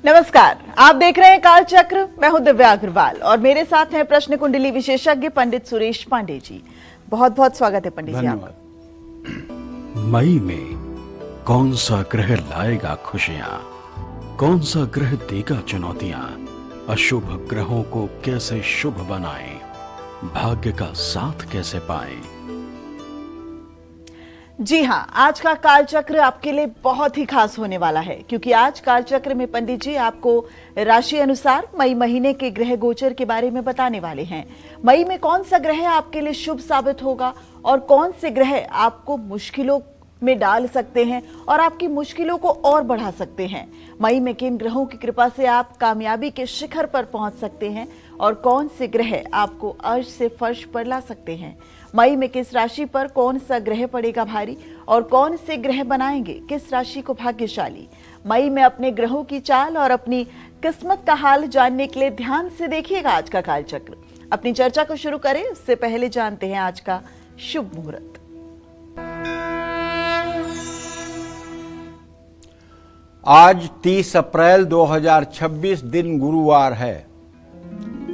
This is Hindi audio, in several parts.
नमस्कार, आप देख रहे हैं काल चक्र। मैं हूं दिव्या अग्रवाल और मेरे साथ हैं प्रश्न कुंडली विशेषज्ञ पंडित सुरेश पांडे जी। बहुत बहुत स्वागत है पंडित जी आपका। मई में कौन सा ग्रह लाएगा खुशियां, कौन सा ग्रह देगा चुनौतियां, अशुभ ग्रहों को कैसे शुभ बनाएं, भाग्य का साथ कैसे पाएं। जी हां, आज का कालचक्र आपके लिए बहुत ही खास होने वाला है, क्योंकि आज कालचक्र में पंडित जी आपको राशि अनुसार मई महीने के ग्रह गोचर के बारे में बताने वाले हैं। मई में कौन सा ग्रह आपके लिए शुभ साबित होगा और कौन से ग्रह आपको मुश्किलों में डाल सकते हैं और आपकी मुश्किलों को और बढ़ा सकते हैं। मई में किन ग्रहों की कृपा से आप कामयाबी के शिखर पर पहुंच सकते हैं और कौन से ग्रह आपको अर्श से फर्श पर ला सकते हैं। मई में किस राशि पर कौन सा ग्रह पड़ेगा भारी और कौन से ग्रह बनाएंगे किस राशि को भाग्यशाली। मई में अपने ग्रहों की चाल और अपनी किस्मत का हाल जानने के लिए ध्यान से देखिएगा आज का कालचक्र। अपनी चर्चा को शुरू करें उससे पहले जानते हैं आज का शुभ मुहूर्त। आज 30 अप्रैल 2026 दिन गुरुवार है।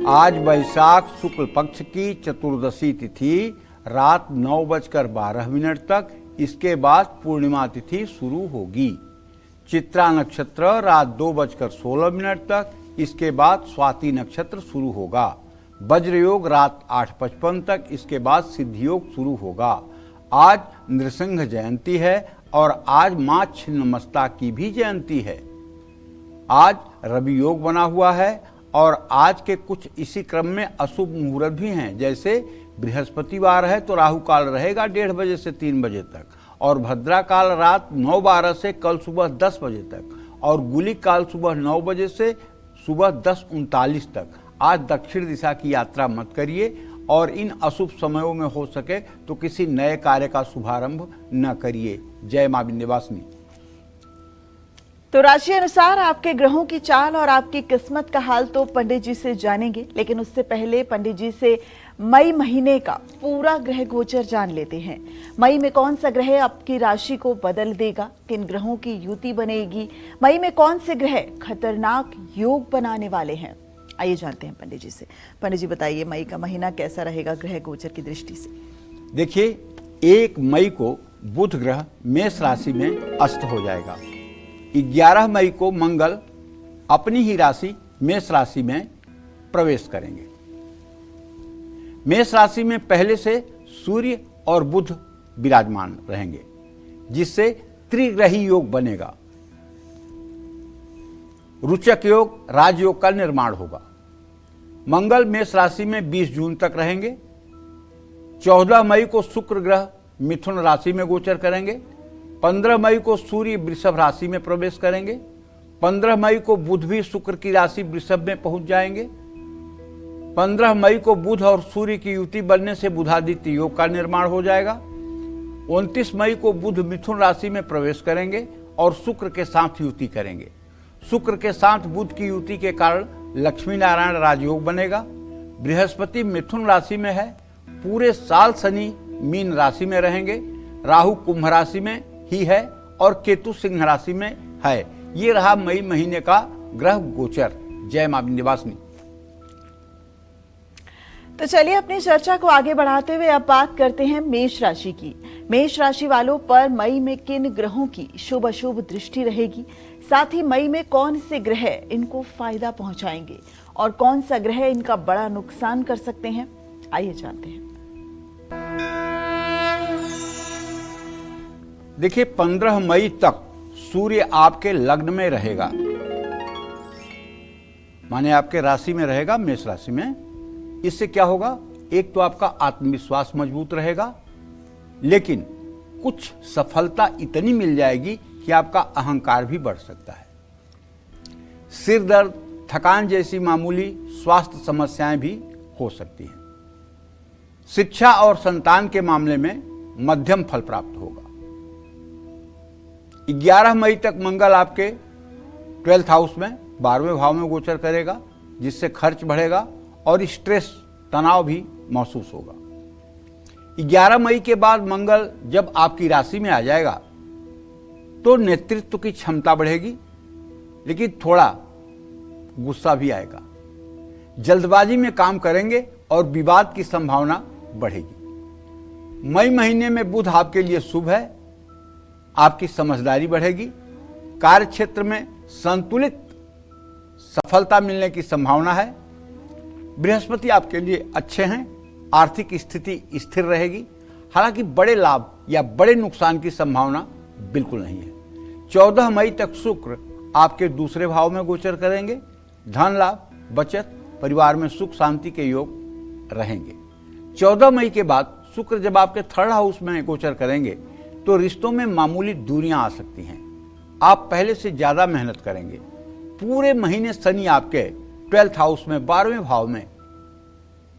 आज वैशाख शुक्ल पक्ष की चतुर्दशी तिथि रात 9:12 तक, इसके बाद पूर्णिमा तिथि शुरू होगी। चित्रा नक्षत्र रात 2:16 तक, इसके बाद स्वाति नक्षत्र शुरू होगा। वज्र योग रात 8:55 तक, इसके बाद सिद्धि योग शुरू होगा। आज नृसिंह जयंती है और आज मां छिन्नमस्ता की भी जयंती है। आज रवि योग बना हुआ है और आज के कुछ इसी क्रम में अशुभ मुहूर्त भी हैं। जैसे बृहस्पतिवार है तो राहु काल रहेगा 1:30 बजे से 3 बजे तक, और भद्रा काल रात 9:12 से कल सुबह 10 बजे तक, और गुलिक काल सुबह 9 बजे से सुबह 10:39 तक। आज दक्षिण दिशा की यात्रा मत करिए और इन अशुभ समयों में हो सके तो किसी नए कार्य का शुभारंभ न करिए। जय मां विंध्यवासिनी। तो राशि अनुसार आपके ग्रहों की चाल और आपकी किस्मत का हाल तो पंडित जी से जानेंगे, लेकिन उससे पहले पंडित जी से मई महीने का पूरा ग्रह गोचर जान लेते हैं। मई में कौन सा ग्रह आपकी राशि को बदल देगा, किन ग्रहों की युति बनेगी, मई में कौन से ग्रह खतरनाक योग बनाने वाले हैं। आइए जानते हैं पंडित जी से। पंडित जी बताइए, मई का महीना कैसा रहेगा ग्रह गोचर की दृष्टि से। देखिए, 1 मई को बुध ग्रह मेष राशि में अस्त हो जाएगा। 11 मई को मंगल अपनी ही राशि मेष राशि में प्रवेश करेंगे। मेष राशि में पहले से सूर्य और बुध विराजमान रहेंगे, जिससे त्रिग्रही योग बनेगा। रुचक योग, राजयोग का निर्माण होगा। मंगल मेष राशि में 20 जून तक रहेंगे। 14 मई को शुक्र ग्रह मिथुन राशि में गोचर करेंगे। 15 मई को सूर्य वृषभ राशि में प्रवेश करेंगे। 15 मई को बुध भी शुक्र की राशि वृषभ में पहुंच जाएंगे। 15 मई को बुध और सूर्य की युति बनने से बुधादित्य योग का निर्माण हो जाएगा। 29 मई को बुध मिथुन राशि में प्रवेश करेंगे और शुक्र के साथ युति करेंगे। शुक्र के साथ बुध की युति के कारण लक्ष्मी नारायण राजयोग बनेगा। बृहस्पति मिथुन राशि में है। पूरे साल शनि मीन राशि में रहेंगे। राहु कुंभ राशि में ही है और केतु सिंह राशि में है। ये रहा मई महीने का ग्रह गोचर। जय मां विंध्यवासिनी। तो चलिए अपनी चर्चा को आगे बढ़ाते हुए अब बात करते हैं मेष राशि की। मेष राशि वालों पर मई में किन ग्रहों की शुभ अशुभ दृष्टि रहेगी, साथ ही मई में कौन से ग्रह इनको फायदा पहुंचाएंगे और कौन सा ग्रह इनका बड़ा नुकसान कर सकते हैं। आइए जानते हैं। देखिए, 15 मई तक सूर्य आपके लग्न में रहेगा, माने आपके राशि में रहेगा, मेष राशि में। इससे क्या होगा, एक तो आपका आत्मविश्वास मजबूत रहेगा, लेकिन कुछ सफलता इतनी मिल जाएगी कि आपका अहंकार भी बढ़ सकता है। सिर दर्द, थकान जैसी मामूली स्वास्थ्य समस्याएं भी हो सकती हैं। शिक्षा और संतान के मामले में मध्यम फल प्राप्त होगा। 11 मई तक मंगल आपके 12th हाउस में 12वें भाव में गोचर करेगा, जिससे खर्च बढ़ेगा और स्ट्रेस तनाव भी महसूस होगा। 11 मई के बाद मंगल जब आपकी राशि में आ जाएगा तो नेतृत्व की क्षमता बढ़ेगी, लेकिन थोड़ा गुस्सा भी आएगा। जल्दबाजी में काम करेंगे और विवाद की संभावना बढ़ेगी। मई महीने में बुध आपके लिए शुभ है। आपकी समझदारी बढ़ेगी। कार्य क्षेत्र में संतुलित सफलता मिलने की संभावना है। बृहस्पति आपके लिए अच्छे हैं। आर्थिक स्थिति स्थिर रहेगी। हालांकि बड़े लाभ या बड़े नुकसान की संभावना बिल्कुल नहीं है। 14 मई तक शुक्र आपके दूसरे भाव में गोचर करेंगे। धन लाभ, बचत, परिवार में सुख शांति के योग रहेंगे। 14 मई के बाद शुक्र जब आपके थर्ड हाउस में गोचर करेंगे तो रिश्तों में मामूली दूरियां आ सकती हैं। आप पहले से ज्यादा मेहनत करेंगे। पूरे महीने शनि आपके 12th हाउस में 12वें भाव में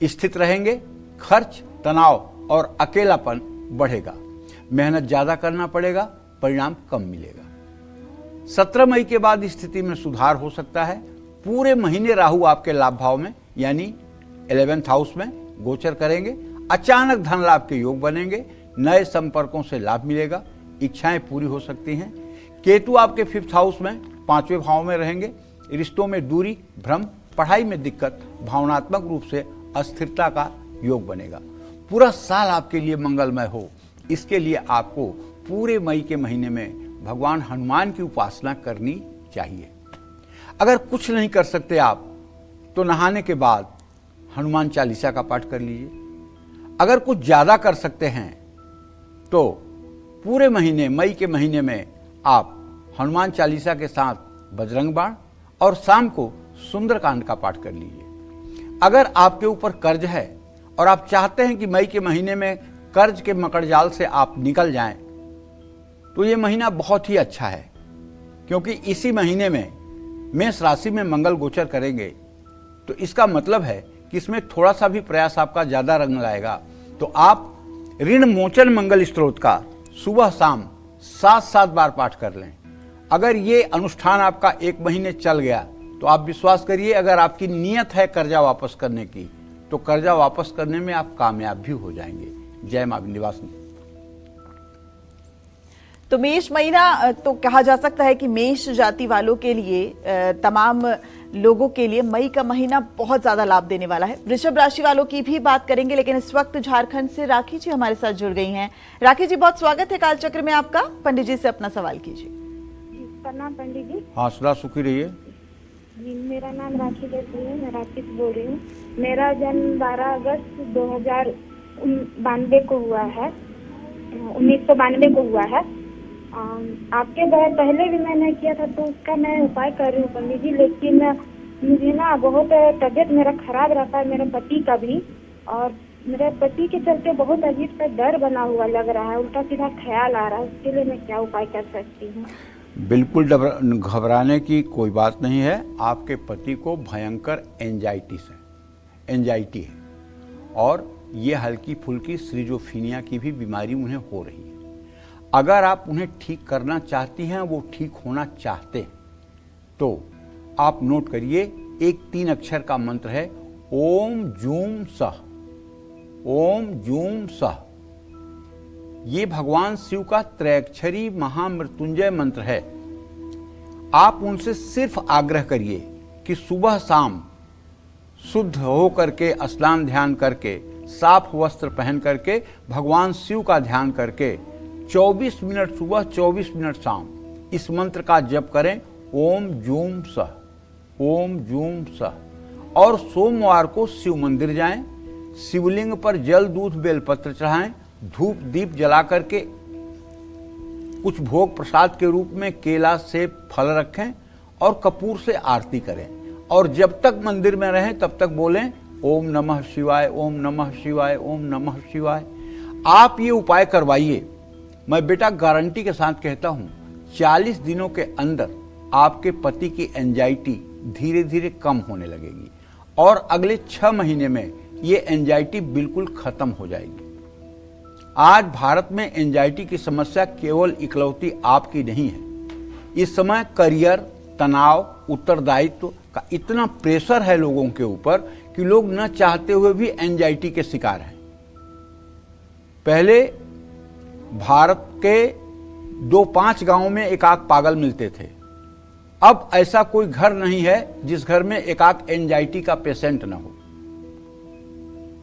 स्थित रहेंगे। खर्च, तनाव और अकेलापन बढ़ेगा। मेहनत ज्यादा करना पड़ेगा, परिणाम कम मिलेगा। 17 मई के बाद स्थिति में सुधार हो सकता है। पूरे महीने राहु आपके लाभ भाव में यानी 11th हाउस में गोचर करेंगे। अचानक धन लाभ के योग बनेंगे। नए संपर्कों से लाभ मिलेगा। इच्छाएं पूरी हो सकती हैं। केतु आपके 5th हाउस में 5वें भाव में रहेंगे। रिश्तों में दूरी, भ्रम, पढ़ाई में दिक्कत, भावनात्मक रूप से अस्थिरता का योग बनेगा। पूरा साल आपके लिए मंगलमय हो, इसके लिए आपको पूरे मई के महीने में भगवान हनुमान की उपासना करनी चाहिए। अगर कुछ नहीं कर सकते आप तो नहाने के बाद हनुमान चालीसा का पाठ कर लीजिए। अगर कुछ ज्यादा कर सकते हैं तो पूरे महीने मई के महीने में आप हनुमान चालीसा के साथ बजरंग बाण और शाम को सुंदरकांड का पाठ कर लीजिए। अगर आपके ऊपर कर्ज है और आप चाहते हैं कि मई के महीने में कर्ज के मकड़जाल से आप निकल जाएं, तो ये महीना बहुत ही अच्छा है, क्योंकि इसी महीने में मेष राशि में मंगल गोचर करेंगे। तो इसका मतलब है कि इसमें थोड़ा सा भी प्रयास आपका ज्यादा रंग लाएगा। तो आप ऋण मोचन मंगल स्त्रोत का सुबह शाम 7-7 बार पाठ कर लें। अगर ये अनुष्ठान आपका 1 महीने चल गया तो आप विश्वास करिए, अगर आपकी नीयत है कर्जा वापस करने की तो कर्जा वापस करने में आप कामयाब भी हो जाएंगे। जय मां विंध्यवासिनी। तो मेष महीना तो कहा जा सकता है कि मेष जाति वालों के लिए, तमाम लोगों के लिए मई का महीना बहुत ज्यादा लाभ देने वाला है। वृषभ राशि वालों की भी बात करेंगे, लेकिन इस वक्त झारखंड से राखी जी हमारे साथ जुड़ गई हैं। राखी जी, बहुत स्वागत है कालचक्र में आपका। पंडित जी से अपना सवाल कीजिए। प्रणाम पंडित जी। हाँ, सदा सुखी रहिए। जी, मेरा नाम राखी देवी है। मैं रांची से बोल रही हूँ। मेरा जन्म 12 अगस्त 2092 को हुआ है, 1992 को हुआ है। आपके पहले भी मैंने किया था तो उसका मैं उपाय कर रही हूँ पंडित जी, लेकिन मुझे ना बहुत तबीयत मेरा खराब रहता है, मेरे पति का भी, और मेरे पति के चलते बहुत अजीब सा डर बना हुआ लग रहा है, उल्टा सीधा ख्याल आ रहा है। उसके लिए मैं क्या उपाय कर सकती हूँ? बिल्कुल घबराने की कोई बात नहीं है। आपके पति को भयंकर एंजाइटी है और ये हल्की फुल्की श्रीजोफीनिया की भी बीमारी उन्हें हो रही है। अगर आप उन्हें ठीक करना चाहती हैं, वो ठीक होना चाहते हैं, तो आप नोट करिए, एक 3 अक्षर का मंत्र है, ओम जूम सह। ओम जूम सह। ये भगवान शिव का त्रैक्षरी महामृत्युंजय मंत्र है। आप उनसे सिर्फ आग्रह करिए कि सुबह शाम शुद्ध होकर के, स्नान ध्यान करके, साफ वस्त्र पहन करके, भगवान शिव का ध्यान करके 24 मिनट सुबह 24 मिनट शाम इस मंत्र का जप करें, ओम जूम सह, ओम जूम सह। और सोमवार को शिव मंदिर जाएं, शिवलिंग पर जल दूध बेलपत्र चढ़ाएं, धूप दीप जला करके कुछ भोग प्रसाद के रूप में केला से फल रखें और कपूर से आरती करें। और जब तक मंदिर में रहें तब तक बोलें, ओम नमः शिवाय, ओम नमः शिवाय, ओम नमः शिवाय। आप ये उपाय करवाइए। मैं बेटा गारंटी के साथ कहता हूं, 40 दिनों के अंदर आपके पति की एंजाइटी धीरे धीरे कम होने लगेगी और अगले 6 महीने में ये एंजाइटी बिल्कुल खत्म हो जाएगी। आज भारत में एंजाइटी की समस्या केवल इकलौती आपकी नहीं है। इस समय करियर, तनाव, उत्तरदायित्व का इतना प्रेशर है लोगों के ऊपर कि लोग न चाहते हुए भी एंजाइटी के शिकार हैं। पहले भारत के 2-5 गांवों में एक आध पागल मिलते थे, अब ऐसा कोई घर नहीं है जिस घर में एकाक एंजाइटी का पेशेंट ना हो।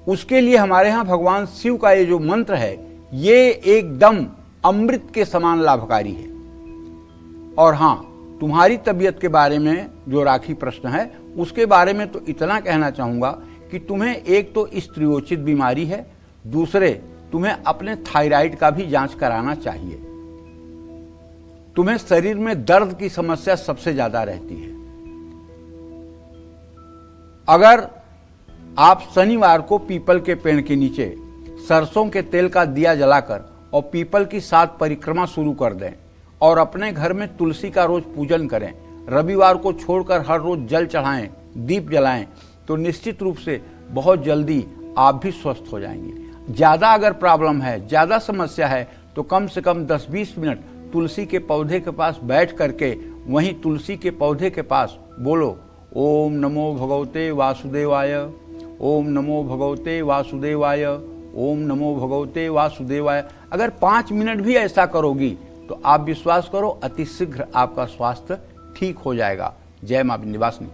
उसके लिए हमारे यहां भगवान शिव का ये जो मंत्र है ये एकदम अमृत के समान लाभकारी है। और हां, तुम्हारी तबीयत के बारे में जो राखी प्रश्न है उसके बारे में तो इतना कहना चाहूंगा कि तुम्हें एक तो स्त्रियोचित बीमारी है, दूसरे तुम्हें अपने थायराइड का भी जांच कराना चाहिए। तुम्हें शरीर में दर्द की समस्या सबसे ज्यादा रहती है। अगर आप शनिवार को पीपल के पेड़ के नीचे सरसों के तेल का दिया जलाकर और पीपल की 7 परिक्रमा शुरू कर दें और अपने घर में तुलसी का रोज पूजन करें, रविवार को छोड़कर हर रोज जल चढ़ाएं, दीप जलाएं, तो निश्चित रूप से बहुत जल्दी आप भी स्वस्थ हो जाएंगे। ज्यादा अगर प्रॉब्लम है, ज्यादा समस्या है, तो कम से कम 10-20 मिनट तुलसी के पौधे के पास बैठ करके वहीं तुलसी के पौधे के पास बोलो ओम नमो भगवते वासुदेवाय, ओम नमो भगवते वासुदेवाय, ओम नमो भगवते वासुदेवाय। अगर 5 मिनट भी ऐसा करोगी तो आप विश्वास करो अतिशीघ्र आपका स्वास्थ्य ठीक हो जाएगा। जय मां विंध्यवासिनी।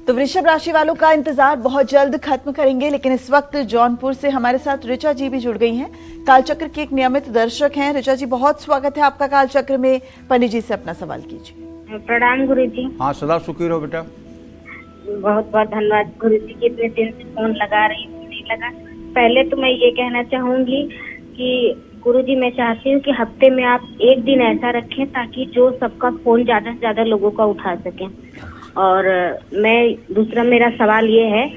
तो वृषभ राशि वालों का इंतजार बहुत जल्द खत्म करेंगे, लेकिन इस वक्त जौनपुर से हमारे साथ ऋचा जी भी जुड़ गई हैं। कालचक्र की एक नियमित दर्शक हैं। ऋचा जी, बहुत स्वागत है आपका कालचक्र में। पंडित जी से अपना सवाल कीजिए। प्रणाम गुरु जी। हाँ, सदा सुखी रहो बेटा। बहुत बहुत धन्यवाद गुरु जी की इतने दिन से फोन लगा रही हूँ, नहीं लगा। पहले तो मैं ये कहना चाहूंगी कि गुरु जी मैं चाहती हूँ कि हफ्ते में आप एक दिन ऐसा रखें ताकि जो सबका फोन ज्यादा से ज्यादा लोगों का उठा सकें। और मैं दूसरा मेरा सवाल ये है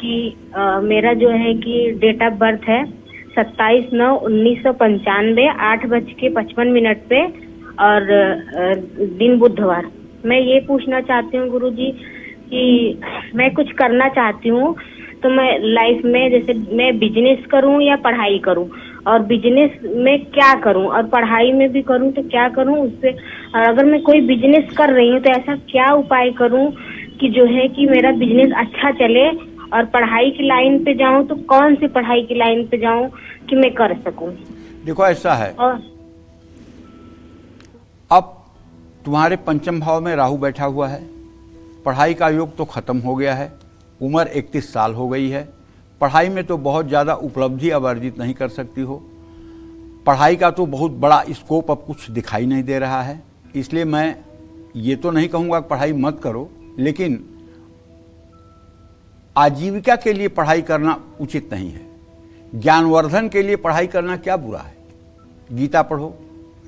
कि मेरा जो है कि डेट ऑफ बर्थ है 27/9/1995 8:55 पे और दिन बुधवार। मैं ये पूछना चाहती हूँ गुरु जी कि मैं कुछ करना चाहती हूँ, तो मैं लाइफ में जैसे मैं बिजनेस करूँ या पढ़ाई करूँ, और बिजनेस में क्या करूँ और पढ़ाई में भी करूँ तो क्या करूँ उससे। और अगर मैं कोई बिजनेस कर रही हूँ तो ऐसा क्या उपाय करूँ कि जो है कि मेरा बिजनेस अच्छा चले, और पढ़ाई की लाइन पे जाऊँ तो कौन सी पढ़ाई की लाइन पे जाऊँ कि मैं कर सकूँ। देखो ऐसा है, और अब तुम्हारे पंचम भाव में राहु बैठा हुआ है। पढ़ाई का योग तो खत्म हो गया है, उम्र 31 साल हो गई है। पढ़ाई में तो बहुत ज़्यादा उपलब्धि अब अर्जित नहीं कर सकती हो। पढ़ाई का तो बहुत बड़ा स्कोप अब कुछ दिखाई नहीं दे रहा है। इसलिए मैं ये तो नहीं कहूँगा कि पढ़ाई मत करो, लेकिन आजीविका के लिए पढ़ाई करना उचित नहीं है। ज्ञानवर्धन के लिए पढ़ाई करना क्या बुरा है। गीता पढ़ो,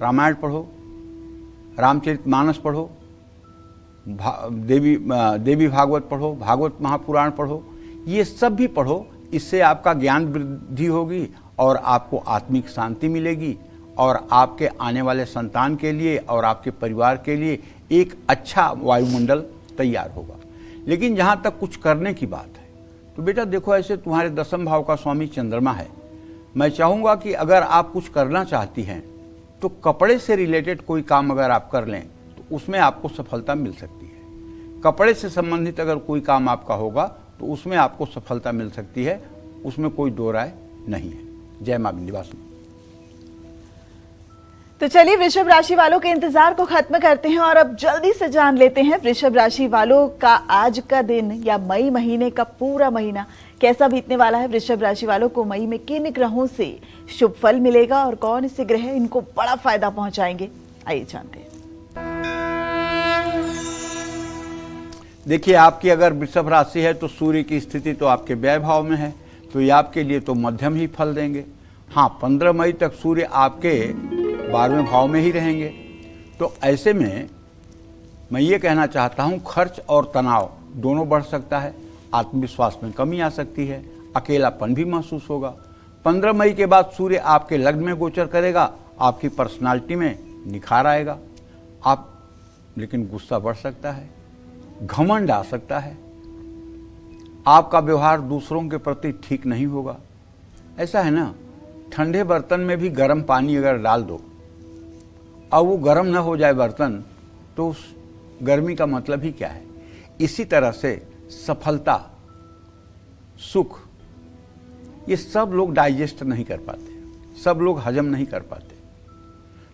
रामायण पढ़ो, रामचरितमानस पढ़ो, देवी भागवत पढ़ो, भागवत महापुराण पढ़ो, ये सब भी पढ़ो। इससे आपका ज्ञान वृद्धि होगी और आपको आत्मिक शांति मिलेगी और आपके आने वाले संतान के लिए और आपके परिवार के लिए एक अच्छा वायुमंडल तैयार होगा। लेकिन जहाँ तक कुछ करने की बात है तो बेटा देखो, ऐसे तुम्हारे 10वें भाव का स्वामी चंद्रमा है। मैं चाहूँगा कि अगर आप कुछ करना चाहती हैं तो कपड़े से रिलेटेड कोई काम अगर आप कर लें तो उसमें आपको सफलता मिल सकती है। कपड़े से संबंधित अगर कोई काम आपका होगा तो उसमें आपको सफलता मिल सकती है, उसमें कोई दो राय नहीं है। जय मां विंध्यवासिनी। तो चलिए वृषभ राशि वालों के इंतजार को खत्म करते हैं और अब जल्दी से जान लेते हैं वृषभ राशि वालों का आज का दिन या मई महीने का पूरा महीना कैसा बीतने वाला है। वृषभ राशि वालों को मई में किन ग्रहों से शुभ फल मिलेगा और कौन से ग्रह इनको बड़ा फायदा पहुंचाएंगे, आइए जानते हैं। देखिए, आपकी अगर वृषभ राशि है तो सूर्य की स्थिति तो आपके व्यय भाव में है, तो ये आपके लिए तो मध्यम ही फल देंगे। हाँ, 15 मई तक सूर्य आपके 12वें भाव में ही रहेंगे। तो ऐसे में मैं ये कहना चाहता हूँ, खर्च और तनाव दोनों बढ़ सकता है, आत्मविश्वास में कमी आ सकती है, अकेलापन भी महसूस होगा। 15 मई के बाद सूर्य आपके लग्न में गोचर करेगा, आपकी पर्सनालिटी में निखार आएगा। आप लेकिन गुस्सा बढ़ सकता है, घमंड आ सकता है, आपका व्यवहार दूसरों के प्रति ठीक नहीं होगा। ऐसा है ना, ठंडे बर्तन में भी गर्म पानी अगर डाल दो और वो गर्म न हो जाए बर्तन, तो उस गर्मी का मतलब ही क्या है। इसी तरह से सफलता, सुख, ये सब लोग डाइजेस्ट नहीं कर पाते, सब लोग हजम नहीं कर पाते।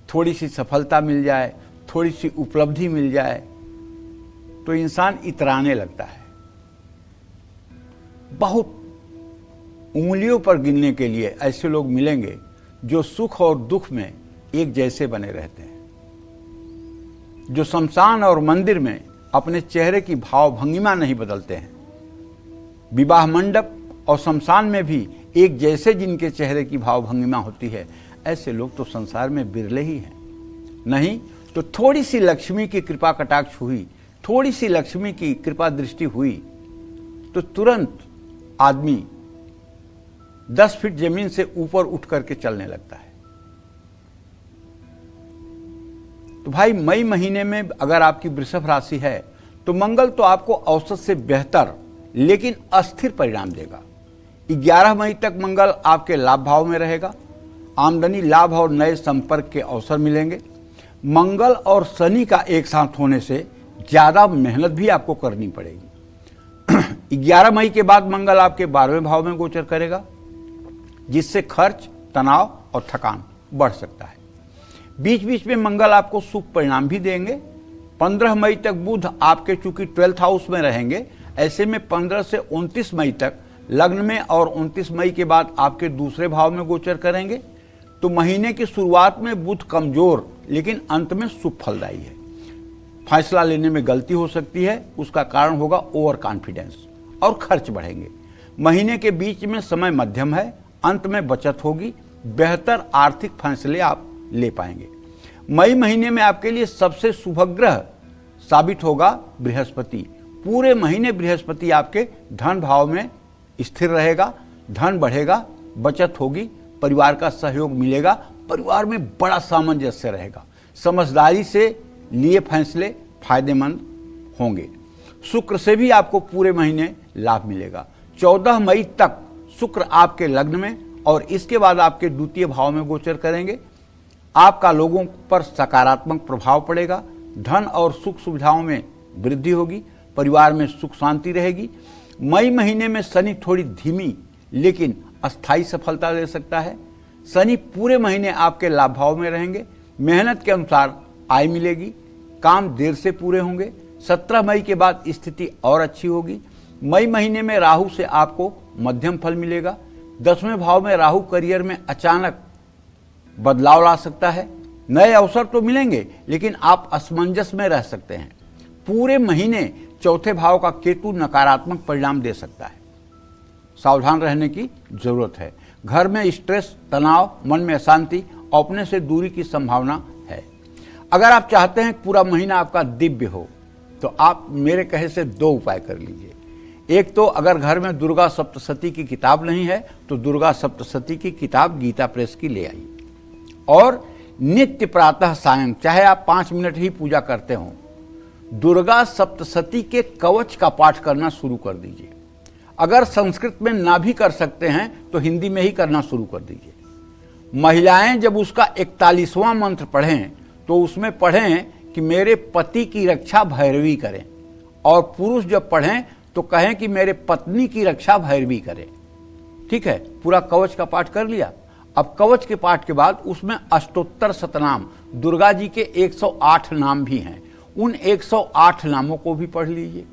थोड़ी सी सफलता मिल जाए, थोड़ी सी उपलब्धि मिल जाए तो इंसान इतराने लगता है। बहुत उंगलियों पर गिनने के लिए ऐसे लोग मिलेंगे जो सुख और दुख में एक जैसे बने रहते हैं, जो शमशान और मंदिर में अपने चेहरे की भाव भंगिमा नहीं बदलते हैं। विवाह मंडप और शमशान में भी एक जैसे जिनके चेहरे की भाव भंगिमा होती है, ऐसे लोग तो संसार में बिरले ही हैं। नहीं तो थोड़ी सी लक्ष्मी की कृपा कटाक्ष हुई, थोड़ी सी लक्ष्मी की कृपा दृष्टि हुई तो तुरंत आदमी 10 फीट जमीन से ऊपर उठ करके चलने लगता है। तो भाई मई महीने में अगर आपकी वृषभ राशि है तो मंगल तो आपको औसत से बेहतर लेकिन अस्थिर परिणाम देगा। 11 मई तक मंगल आपके लाभ भाव में रहेगा। आमदनी, लाभ और नए संपर्क के अवसर मिलेंगे। मंगल और शनि का एक साथ होने से ज्यादा मेहनत भी आपको करनी पड़ेगी। 11 मई के बाद मंगल आपके 12वें भाव में गोचर करेगा, जिससे खर्च, तनाव और थकान बढ़ सकता है। बीच बीच में मंगल आपको शुभ परिणाम भी देंगे। 15 मई तक बुध आपके चूंकि 12th हाउस में रहेंगे, ऐसे में 15 से 29 मई तक लग्न में और 29 मई के बाद आपके दूसरे भाव में गोचर करेंगे। तो महीने की शुरुआत में बुध कमजोर लेकिन अंत में शुभ फलदायी है। फैसला लेने में गलती हो सकती है, उसका कारण होगा ओवर कॉन्फिडेंस और खर्च बढ़ेंगे। महीने के बीच में समय मध्यम है, अंत में बचत होगी, बेहतर आर्थिक फैसले आप ले पाएंगे। मई महीने में आपके लिए सबसे शुभ ग्रह साबित होगा बृहस्पति। पूरे महीने बृहस्पति आपके धन भाव में स्थिर रहेगा, धन बढ़ेगा, बचत होगी, परिवार का सहयोग मिलेगा, परिवार में बड़ा सामंजस्य रहेगा, समझदारी से लिए फैसले फायदेमंद होंगे। शुक्र से भी आपको पूरे महीने लाभ मिलेगा। 14 मई तक शुक्र आपके लग्न में और इसके बाद आपके द्वितीय भाव में गोचर करेंगे। आपका लोगों पर सकारात्मक प्रभाव पड़ेगा, धन और सुख सुविधाओं में वृद्धि होगी, परिवार में सुख शांति रहेगी। मई महीने में शनि थोड़ी धीमी लेकिन अस्थायी सफलता दे सकता है। शनि पूरे महीने आपके लाभ भाव में रहेंगे, मेहनत के अनुसार आय मिलेगी, काम देर से पूरे होंगे। 17 मई के बाद स्थिति और अच्छी होगी। मई महीने में राहु से आपको मध्यम फल मिलेगा। 10वें भाव में राहु करियर में अचानक बदलाव ला सकता है। नए अवसर तो मिलेंगे लेकिन आप असमंजस में रह सकते हैं। पूरे महीने चौथे भाव का केतु नकारात्मक परिणाम दे सकता है, सावधान रहने की जरूरत है। घर में स्ट्रेस, तनाव, मन में अशांति, अपने से दूरी की संभावना है। अगर आप चाहते हैं पूरा महीना आपका दिव्य हो तो आप मेरे कहे से 2 उपाय कर लीजिए। एक तो अगर घर में दुर्गा सप्तशती की किताब नहीं है तो दुर्गा सप्तशती की किताब गीता प्रेस की ले आइए और नित्य प्रातः सायं, चाहे आप 5 मिनट ही पूजा करते हो, दुर्गा सप्तशती के कवच का पाठ करना शुरू कर दीजिए। अगर संस्कृत में ना भी कर सकते हैं तो हिंदी में ही करना शुरू कर दीजिए। महिलाएं जब उसका 41वां मंत्र पढ़ें तो उसमें पढ़ें कि मेरे पति की रक्षा भैरवी करें, और पुरुष जब पढ़ें तो कहें कि मेरे पत्नी की रक्षा भैरवी करें। ठीक है, पूरा कवच का पाठ कर लिया। अब कवच के पाठ के बाद उसमें अष्टोत्तर शतनाम, दुर्गा जी के 108 नाम भी हैं, उन 108 नामों को भी पढ़ लीजिए।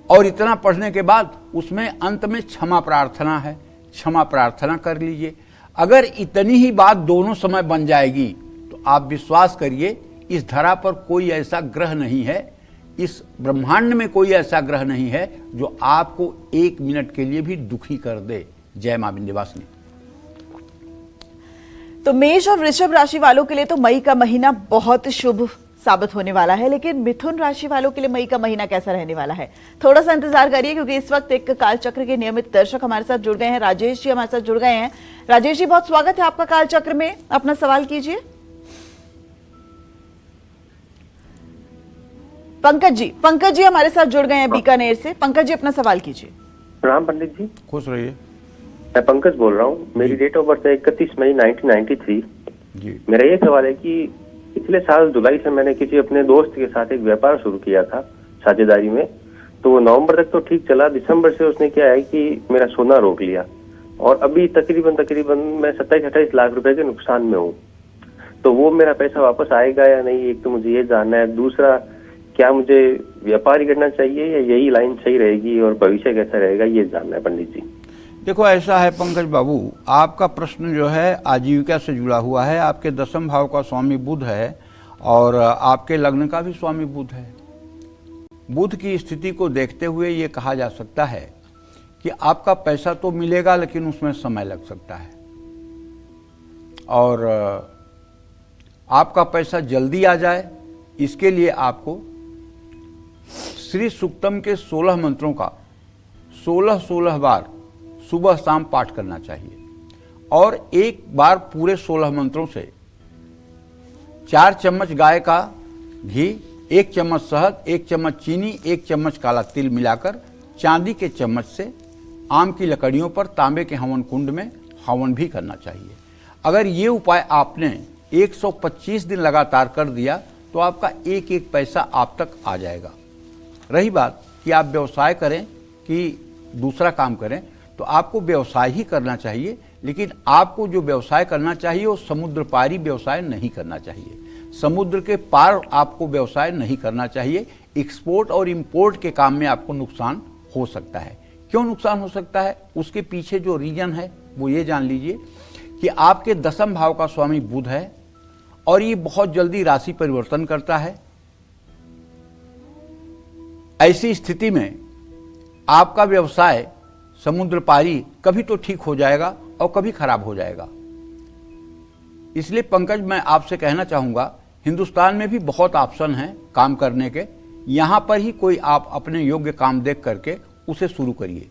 और इतना पढ़ने के बाद उसमें अंत में क्षमा प्रार्थना है, क्षमा प्रार्थना कर लीजिए। अगर इतनी ही बात दोनों समय बन जाएगी तो आप विश्वास करिए, इस धरा पर कोई ऐसा ग्रह नहीं है, इस ब्रह्मांड में कोई ऐसा ग्रह नहीं है जो आपको 1 मिनट के लिए भी दुखी कर दे। जय मां विंध्यवासिनी। तो मेष और वृषभ राशि वालों के लिए तो मई का महीना बहुत शुभ साबित होने वाला है, लेकिन मिथुन राशि वालों के लिए मई का महीना कैसा रहने वाला है, थोड़ा सा इंतजार करिए, क्योंकि इस वक्त एक कालचक्र के नियमित दर्शक हमारे साथ जुड़ गए हैं। राजेश जी हमारे साथ जुड़ गए हैं। राजेश जी, बहुत स्वागत है आपका कालचक्र में, अपना सवाल कीजिए। पंकज जी हमारे साथ जुड़ गए हैं बीकानेर से। पंकज जी, अपना सवाल कीजिए। प्रणाम पंडित जी। खुश रहिए। मैं पंकज बोल रहा हूँ। मेरी डेट ऑफ बर्थ है 31 मई 1993 जी। मेरा ये सवाल है कि पिछले साल जुलाई से मैंने किसी अपने दोस्त के साथ एक व्यापार शुरू किया था साझेदारी में, तो वो नवंबर तक तो ठीक चला। दिसंबर से उसने क्या है कि मेरा सोना रोक लिया और अभी तकरीबन मैं 27-28 लाख रुपए के नुकसान में हूँ। तो वो मेरा पैसा वापस आएगा या नहीं, एक तो मुझे ये जानना है। दूसरा, क्या मुझे व्यापार ही करना चाहिए या यही लाइन सही रहेगी और भविष्य कैसा रहेगा, ये जानना है पंडित जी। देखो, ऐसा है पंकज बाबू, आपका प्रश्न जो है आजीविका से जुड़ा हुआ है। आपके दसम भाव का स्वामी बुध है और आपके लग्न का भी स्वामी बुध है। बुध की स्थिति को देखते हुए ये कहा जा सकता है कि आपका पैसा तो मिलेगा लेकिन उसमें समय लग सकता है, और आपका पैसा जल्दी आ जाए इसके लिए आपको श्री सूक्तम के 16 मंत्रों का 16 बार सुबह शाम पाठ करना चाहिए, और एक बार पूरे 16 मंत्रों से 4 चम्मच गाय का घी, 1 चम्मच शहद, 1 चम्मच चीनी, 1 चम्मच काला तिल मिलाकर चांदी के चम्मच से आम की लकड़ियों पर तांबे के हवन कुंड में हवन भी करना चाहिए। अगर ये उपाय आपने 125 दिन लगातार कर दिया तो आपका एक एक पैसा आप तक आ जाएगा। रही बात कि आप व्यवसाय करें कि दूसरा काम करें, तो आपको व्यवसाय ही करना चाहिए, लेकिन आपको जो व्यवसाय करना चाहिए वो समुद्र पारी व्यवसाय नहीं करना चाहिए। समुद्र के पार आपको व्यवसाय नहीं करना चाहिए। एक्सपोर्ट और इंपोर्ट के काम में आपको नुकसान हो सकता है। क्यों नुकसान हो सकता है, उसके पीछे जो रीजन है वो ये जान लीजिए कि आपके दसम भाव का स्वामी बुध है और ये बहुत जल्दी राशि परिवर्तन करता है। ऐसी स्थिति में आपका व्यवसाय समुद्र पारी कभी तो ठीक हो जाएगा और कभी खराब हो जाएगा। इसलिए पंकज, मैं आपसे कहना चाहूंगा, हिंदुस्तान में भी बहुत ऑप्शन हैं काम करने के, यहां पर ही कोई आप अपने योग्य काम देख करके उसे शुरू करिए।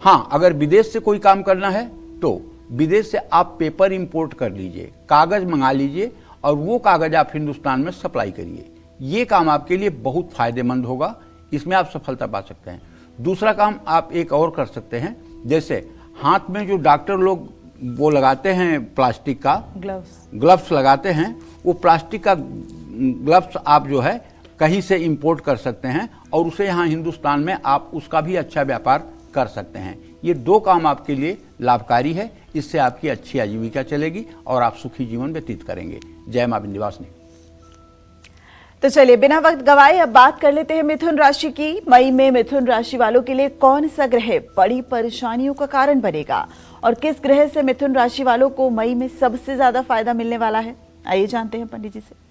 हां, अगर विदेश से कोई काम करना है तो विदेश से आप पेपर इंपोर्ट कर लीजिए, कागज मंगा लीजिए और वो कागज आप हिंदुस्तान में सप्लाई करिए। ये काम आपके लिए बहुत फायदेमंद होगा, इसमें आप सफलता पा सकते हैं। दूसरा काम आप एक और कर सकते हैं, जैसे हाथ में जो डॉक्टर लोग वो लगाते हैं प्लास्टिक का ग्लव्स लगाते हैं, वो प्लास्टिक का ग्लव्स आप जो है कहीं से इंपोर्ट कर सकते हैं और उसे यहाँ हिंदुस्तान में आप उसका भी अच्छा व्यापार कर सकते हैं। ये 2 काम आपके लिए लाभकारी है, इससे आपकी अच्छी आजीविका चलेगी और आप सुखी जीवन व्यतीत करेंगे। जय मां विंध्यवासिनी। तो चलिए बिना वक्त गवाए अब बात कर लेते हैं मिथुन राशि की। मई में मिथुन राशि वालों के लिए कौन सा ग्रह बड़ी परेशानियों का कारण बनेगा और किस ग्रह से मिथुन राशि वालों को मई में सबसे ज्यादा फायदा मिलने वाला है, आइए जानते हैं पंडित जी से।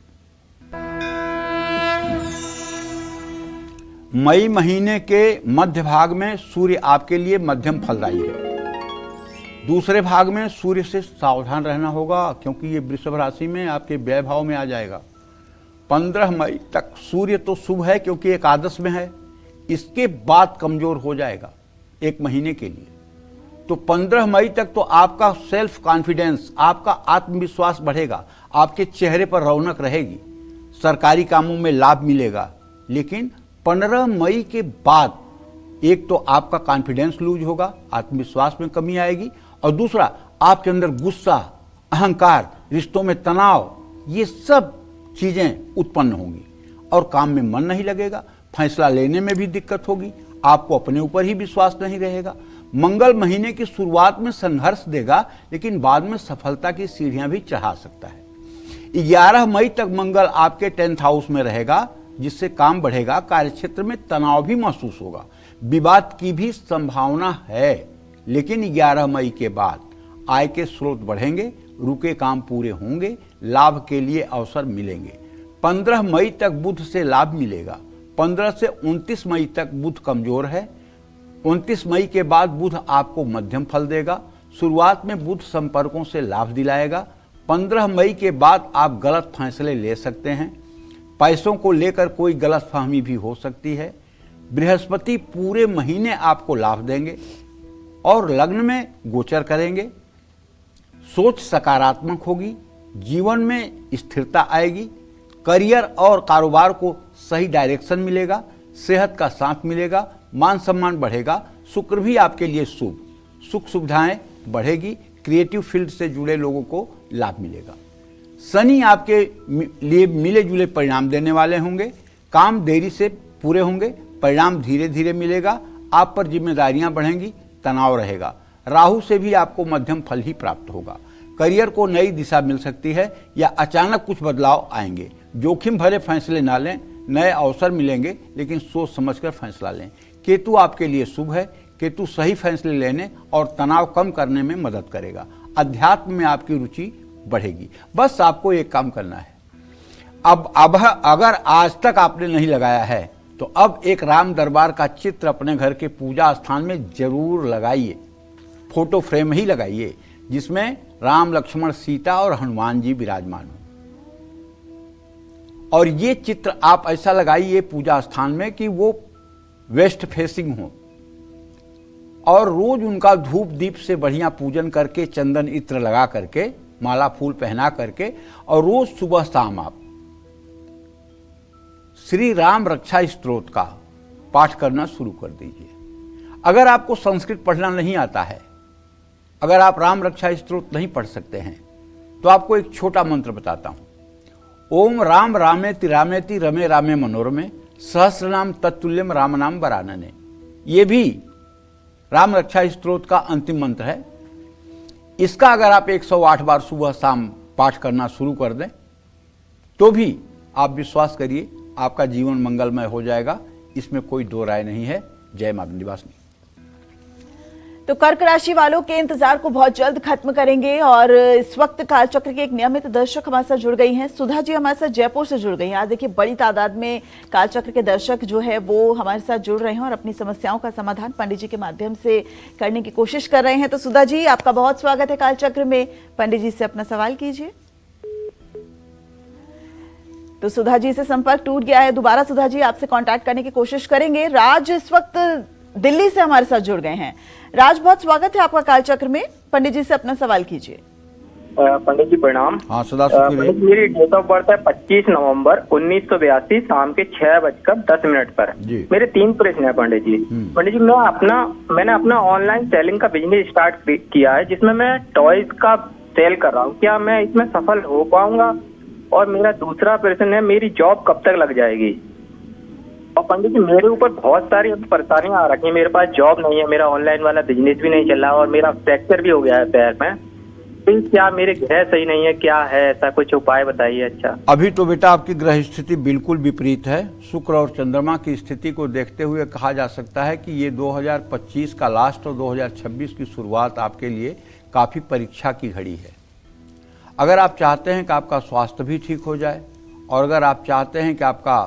मई महीने के मध्य भाग में सूर्य आपके लिए मध्यम फलदायी है। दूसरे भाग में सूर्य से सावधान रहना होगा क्योंकि ये वृषभ राशि में आपके व्यय भाव में आ जाएगा। 15 मई तक सूर्य तो शुभ है क्योंकि एकादश में है, इसके बाद कमजोर हो जाएगा 1 महीने के लिए। तो 15 मई तक तो आपका सेल्फ कॉन्फिडेंस, आपका आत्मविश्वास बढ़ेगा, आपके चेहरे पर रौनक रहेगी, सरकारी कामों में लाभ मिलेगा। लेकिन 15 मई के बाद एक तो आपका कॉन्फिडेंस लूज होगा, आत्मविश्वास में कमी आएगी, और दूसरा आपके अंदर गुस्सा, अहंकार, रिश्तों में तनाव, ये सब चीजें उत्पन्न होंगी और काम में मन नहीं लगेगा, फैसला लेने में भी दिक्कत होगी, आपको अपने ऊपर ही विश्वास नहीं रहेगा। मंगल महीने की शुरुआत में संघर्ष देगा लेकिन बाद में सफलता की सीढ़ियां भी चढ़ा सकता है। 11 मई तक मंगल आपके 10th हाउस में रहेगा जिससे काम बढ़ेगा, कार्यक्षेत्र में तनाव भी महसूस होगा, विवाद की भी संभावना है। लेकिन 11 मई के बाद आय के स्रोत बढ़ेंगे, रुके काम पूरे होंगे, लाभ के लिए अवसर मिलेंगे। 15 मई तक बुध से लाभ मिलेगा। 15 से 29 मई तक बुध कमजोर है। 29 मई के बाद बुध आपको मध्यम फल देगा। शुरुआत में बुध संपर्कों से लाभ दिलाएगा। 15 मई के बाद आप गलत फैसले ले सकते हैं। पैसों को लेकर कोई गलतफहमी भी हो सकती है। बृहस्पति पूरे महीने आपको लाभ देंगे और लग्न में गोचर करेंगे। सोच सकारात्मक होगी, जीवन में स्थिरता आएगी, करियर और कारोबार को सही डायरेक्शन मिलेगा, सेहत का साथ मिलेगा, मान सम्मान बढ़ेगा। शुक्र भी आपके लिए शुभ, सुख सुविधाएं बढ़ेगी, क्रिएटिव फील्ड से जुड़े लोगों को लाभ मिलेगा। शनि आपके लिए मिले जुले परिणाम देने वाले होंगे, काम देरी से पूरे होंगे, परिणाम धीरे धीरे मिलेगा, आप पर जिम्मेदारियां बढ़ेंगी, तनाव रहेगा। राहु से भी आपको मध्यम फल ही प्राप्त होगा। करियर को नई दिशा मिल सकती है या अचानक कुछ बदलाव आएंगे। जोखिम भरे फैसले ना लें, नए अवसर मिलेंगे लेकिन सोच समझकर फैसला लें। केतु आपके लिए शुभ है। केतु सही फैसले लेने और तनाव कम करने में मदद करेगा। अध्यात्म में आपकी रुचि बढ़ेगी। बस आपको एक काम करना है। अब अगर आज तक आपने नहीं लगाया है तो अब एक राम दरबार का चित्र अपने घर के पूजा स्थान में जरूर लगाइए। फोटो फ्रेम ही लगाइए जिसमें राम, लक्ष्मण, सीता और हनुमान जी विराजमान हो। और ये चित्र आप ऐसा लगाइए पूजा स्थान में कि वो वेस्ट फेसिंग हो और रोज उनका धूप दीप से बढ़िया पूजन करके, चंदन इत्र लगा करके, माला फूल पहना करके और रोज सुबह शाम आप श्री राम रक्षा स्तोत्र का पाठ करना शुरू कर दीजिए। अगर आपको संस्कृत पढ़ना नहीं आता है, अगर आप राम रक्षा स्तोत्र नहीं पढ़ सकते हैं तो आपको एक छोटा मंत्र बताता हूं। ओम राम रामेति रामेति रमे रामे मनोरमे सहस्रनाम तत्तुल्यम राम नाम वरानने। ये भी राम रक्षा स्तोत्र का अंतिम मंत्र है। इसका अगर आप 108 बार सुबह शाम पाठ करना शुरू कर दें तो भी आप विश्वास करिए आपका जीवन मंगलमय हो जाएगा। इसमें कोई दो राय नहीं है। जय मां विंध्यवासिनी। तो कर्क राशि वालों के इंतजार को बहुत जल्द खत्म करेंगे और इस वक्त कालचक्र के एक नियमित दर्शक हमारे साथ जुड़ गई हैं। सुधा जी हमारे साथ जयपुर से जुड़ गई हैं। आज देखिए बड़ी तादाद में कालचक्र के दर्शक जो है वो हमारे साथ जुड़ रहे हैं और अपनी समस्याओं का समाधान पंडित जी के माध्यम से करने की कोशिश कर रहे हैं। तो सुधा जी आपका बहुत स्वागत है कालचक्र में। पंडित जी से अपना सवाल कीजिए। तो सुधा जी से संपर्क टूट गया है। दोबारा सुधा जी आपसे कांटेक्ट करने की कोशिश करेंगे। राज इस वक्त दिल्ली से हमारे साथ जुड़ गए हैं। राज बहुत स्वागत है आपका कालचक्र में। पंडित जी से अपना सवाल कीजिए। पंडित जी प्रणाम। हाँ सदा सुखी रहिए। मेरी डेट ऑफ बर्थ है 25 नवंबर 1982 शाम के 6:10 पर। मेरे 3 प्रश्न है पंडित जी। पंडित जी मैंने अपना ऑनलाइन सेलिंग का बिजनेस स्टार्ट किया है जिसमें मैं टॉयज का सेल कर रहा हूँ। क्या मैं इसमें सफल हो पाऊंगा? और मेरा दूसरा प्रश्न है मेरी जॉब कब तक लग जाएगी? और पंडित जी मेरे ऊपर बहुत सारी परेशानियां आ रखी है। मेरे पास जॉब नहीं है, मेरा ऑनलाइन वाला बिजनेस भी नहीं चल रहा और मेरा फ्रैक्चर भी हो गया है पैर में। तो क्या मेरे ग्रह सही नहीं है? क्या है ऐसा कुछ उपाय बताइए। अच्छा, अभी तो बेटा आपकी ग्रह स्थिति बिल्कुल विपरीत है। शुक्र और चंद्रमा की स्थिति को देखते हुए कहा जा सकता है कि ये 2025 का लास्ट और 2026 की शुरुआत आपके लिए काफी परीक्षा की घड़ी है। अगर आप चाहते हैं कि आपका स्वास्थ्य भी ठीक हो जाए और अगर आप चाहते हैं कि आपका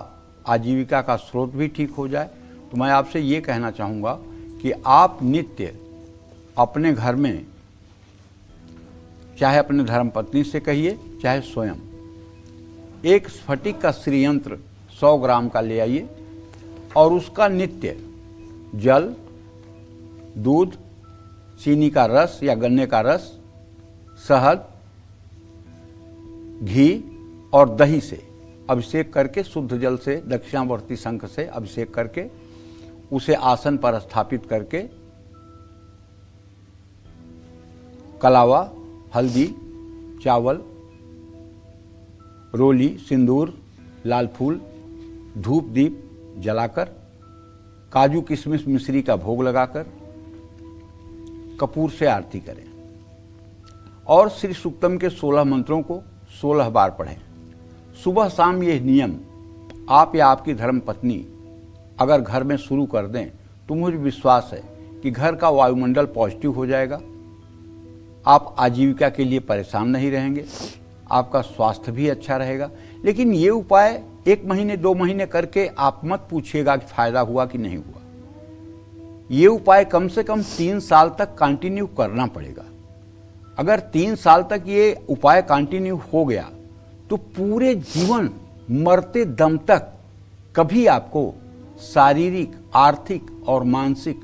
आजीविका का स्रोत भी ठीक हो जाए तो मैं आपसे ये कहना चाहूँगा कि आप नित्य अपने घर में, चाहे अपने धर्मपत्नी से कहिए चाहे स्वयं, एक स्फटिक का श्रीयंत्र 100 ग्राम का ले आइए और उसका नित्य जल, दूध, चीनी का रस या गन्ने का रस, शहद, घी और दही से अभिषेक करके, शुद्ध जल से दक्षिणावर्ती शंख से अभिषेक करके उसे आसन पर स्थापित करके कलावा, हल्दी, चावल, रोली, सिंदूर, लाल फूल, धूप दीप जलाकर, काजू किशमिश मिश्री का भोग लगाकर कपूर से आरती करें और श्री सूक्तम के 16 मंत्रों को 16 बार पढ़ें। सुबह शाम ये नियम आप या आपकी धर्मपत्नी अगर घर में शुरू कर दें तो मुझे विश्वास है कि घर का वायुमंडल पॉजिटिव हो जाएगा। आप आजीविका के लिए परेशान नहीं रहेंगे, आपका स्वास्थ्य भी अच्छा रहेगा। लेकिन ये उपाय 1 महीने 2 महीने करके आप मत पूछिएगा कि फायदा हुआ कि नहीं हुआ। ये उपाय कम से कम 3 साल तक कंटिन्यू करना पड़ेगा। अगर 3 साल तक ये उपाय कंटिन्यू हो गया तो पूरे जीवन मरते दम तक कभी आपको शारीरिक, आर्थिक और मानसिक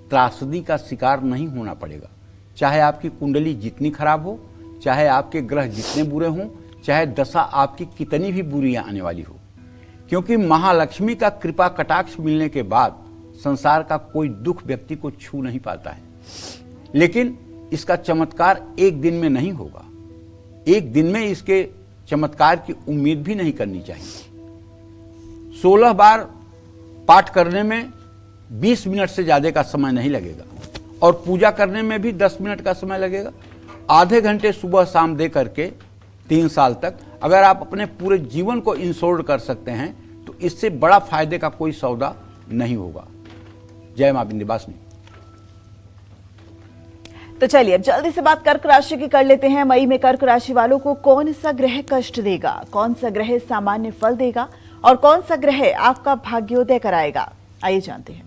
त्रासदी का शिकार नहीं होना पड़ेगा। चाहे आपकी कुंडली जितनी खराब हो, चाहे आपके ग्रह जितने बुरे हों, चाहे दशा आपकी कितनी भी बुरी आने वाली हो, क्योंकि महालक्ष्मी का कृपा कटाक्ष मिलने के बाद संसार का कोई दुख व्यक्ति को छू नहीं पाता है। लेकिन इसका चमत्कार एक दिन में नहीं होगा। एक दिन में इसके चमत्कार की उम्मीद भी नहीं करनी चाहिए। 16 बार पाठ करने में 20 मिनट से ज्यादा का समय नहीं लगेगा और पूजा करने में भी 10 मिनट का समय लगेगा। आधे घंटे सुबह शाम दे करके 3 साल तक अगर आप अपने पूरे जीवन को इंश्योर कर सकते हैं तो इससे बड़ा फायदे का कोई सौदा नहीं होगा। जय मां विंध्यवासिनी। तो चलिए अब जल्दी से बात कर्क राशि की कर लेते हैं। मई में कर्क राशि वालों को कौन सा ग्रह कष्ट देगा, कौन सा ग्रह सामान्य फल देगा और कौन सा ग्रह आपका भाग्योदय कराएगा, आइए जानते हैं।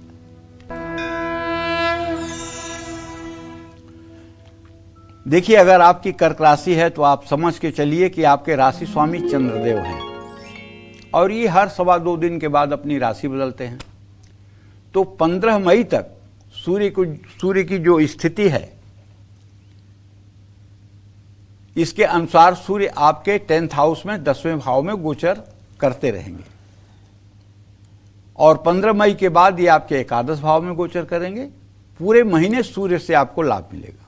देखिए, अगर आपकी कर्क राशि है तो आप समझ के चलिए कि आपके राशि स्वामी चंद्रदेव हैं और ये हर 2.25 दिन के बाद अपनी राशि बदलते हैं। तो 15 मई तक सूर्य की जो स्थिति है इसके अनुसार सूर्य आपके 10th हाउस में 10वें भाव में गोचर करते रहेंगे और 15 मई के बाद ये आपके एकादश भाव में गोचर करेंगे। पूरे महीने सूर्य से आपको लाभ मिलेगा,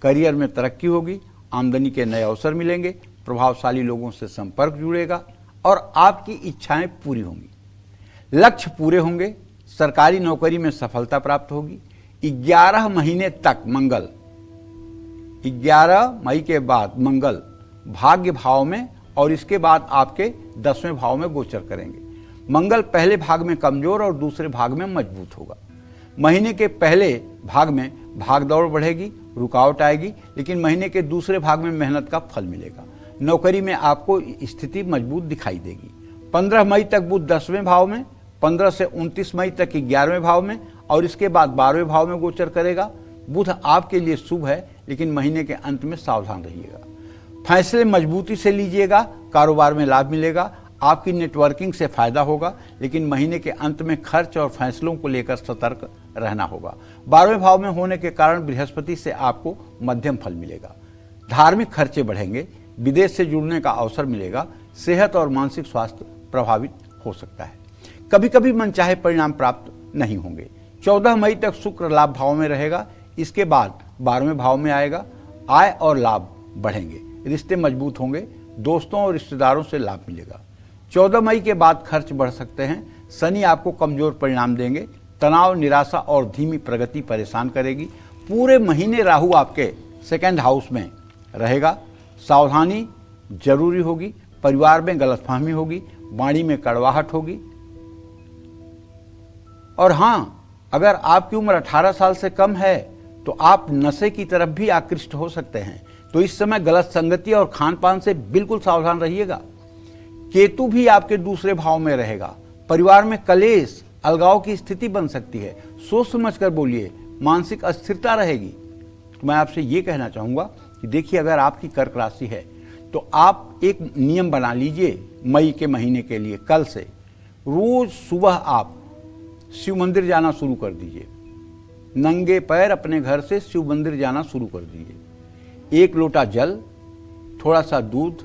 करियर में तरक्की होगी, आमदनी के नए अवसर मिलेंगे, प्रभावशाली लोगों से संपर्क जुड़ेगा और आपकी इच्छाएं पूरी होंगी, लक्ष्य पूरे होंगे, सरकारी नौकरी में सफलता प्राप्त होगी। 11 महीने तक मंगल, 11 मई के बाद मंगल भाग्य भाव में और इसके बाद आपके 10वें भाव में गोचर करेंगे। मंगल पहले भाग में कमजोर और दूसरे भाग में मजबूत होगा। महीने के पहले भाग में भागदौड़ बढ़ेगी, रुकावट आएगी, लेकिन महीने के दूसरे भाग में मेहनत का फल मिलेगा। नौकरी में आपको स्थिति मजबूत दिखाई देगी। 15 मई तक बुध 10वें भाव में, 15 से 29 मई तक 11वें भाव में और इसके बाद 12वें भाव में गोचर करेगा। बुध आपके लिए शुभ है, लेकिन महीने के अंत में सावधान रहिएगा। फैसले मजबूती से लीजिएगा, कारोबार में लाभ मिलेगा, आपकी नेटवर्किंग से फायदा होगा, लेकिन महीने के अंत में खर्च और फैसलों को लेकर सतर्क रहना होगा। 12वें भाव में होने के कारण बृहस्पति से आपको मध्यम फल मिलेगा। धार्मिक खर्चे बढ़ेंगे, विदेश से जुड़ने का अवसर मिलेगा, सेहत और मानसिक स्वास्थ्य प्रभावित हो सकता है। कभी कभी मनचाहे परिणाम प्राप्त नहीं होंगे। 14 मई तक शुक्र लाभ भाव में रहेगा, इसके बाद 12वें भाव में आएगा। आय और लाभ बढ़ेंगे, रिश्ते मजबूत होंगे, दोस्तों और रिश्तेदारों से लाभ मिलेगा। 14 मई के बाद खर्च बढ़ सकते हैं। शनि आपको कमजोर परिणाम देंगे, तनाव, निराशा और धीमी प्रगति परेशान करेगी। पूरे महीने राहु आपके 2nd हाउस में रहेगा, सावधानी जरूरी होगी। परिवार में गलतफहमी होगी, वाणी में कड़वाहट होगी। और हां, अगर आपकी उम्र 18 साल से कम है तो आप नशे की तरफ भी आकृष्ट हो सकते हैं, तो इस समय गलत संगति और खान पान से बिल्कुल सावधान रहिएगा। केतु भी आपके दूसरे भाव में रहेगा, परिवार में कलेश, अलगाव की स्थिति बन सकती है। सोच समझकर बोलिए, मानसिक अस्थिरता रहेगी। तो मैं आपसे ये कहना चाहूंगा कि देखिए, अगर आपकी कर्क राशि है तो आप एक नियम बना लीजिए मई के महीने के लिए। कल से रोज सुबह आप शिव मंदिर जाना शुरू कर दीजिए। नंगे पैर अपने घर से शिव मंदिर जाना शुरू कर दीजिए। 1 लोटा जल, थोड़ा सा दूध,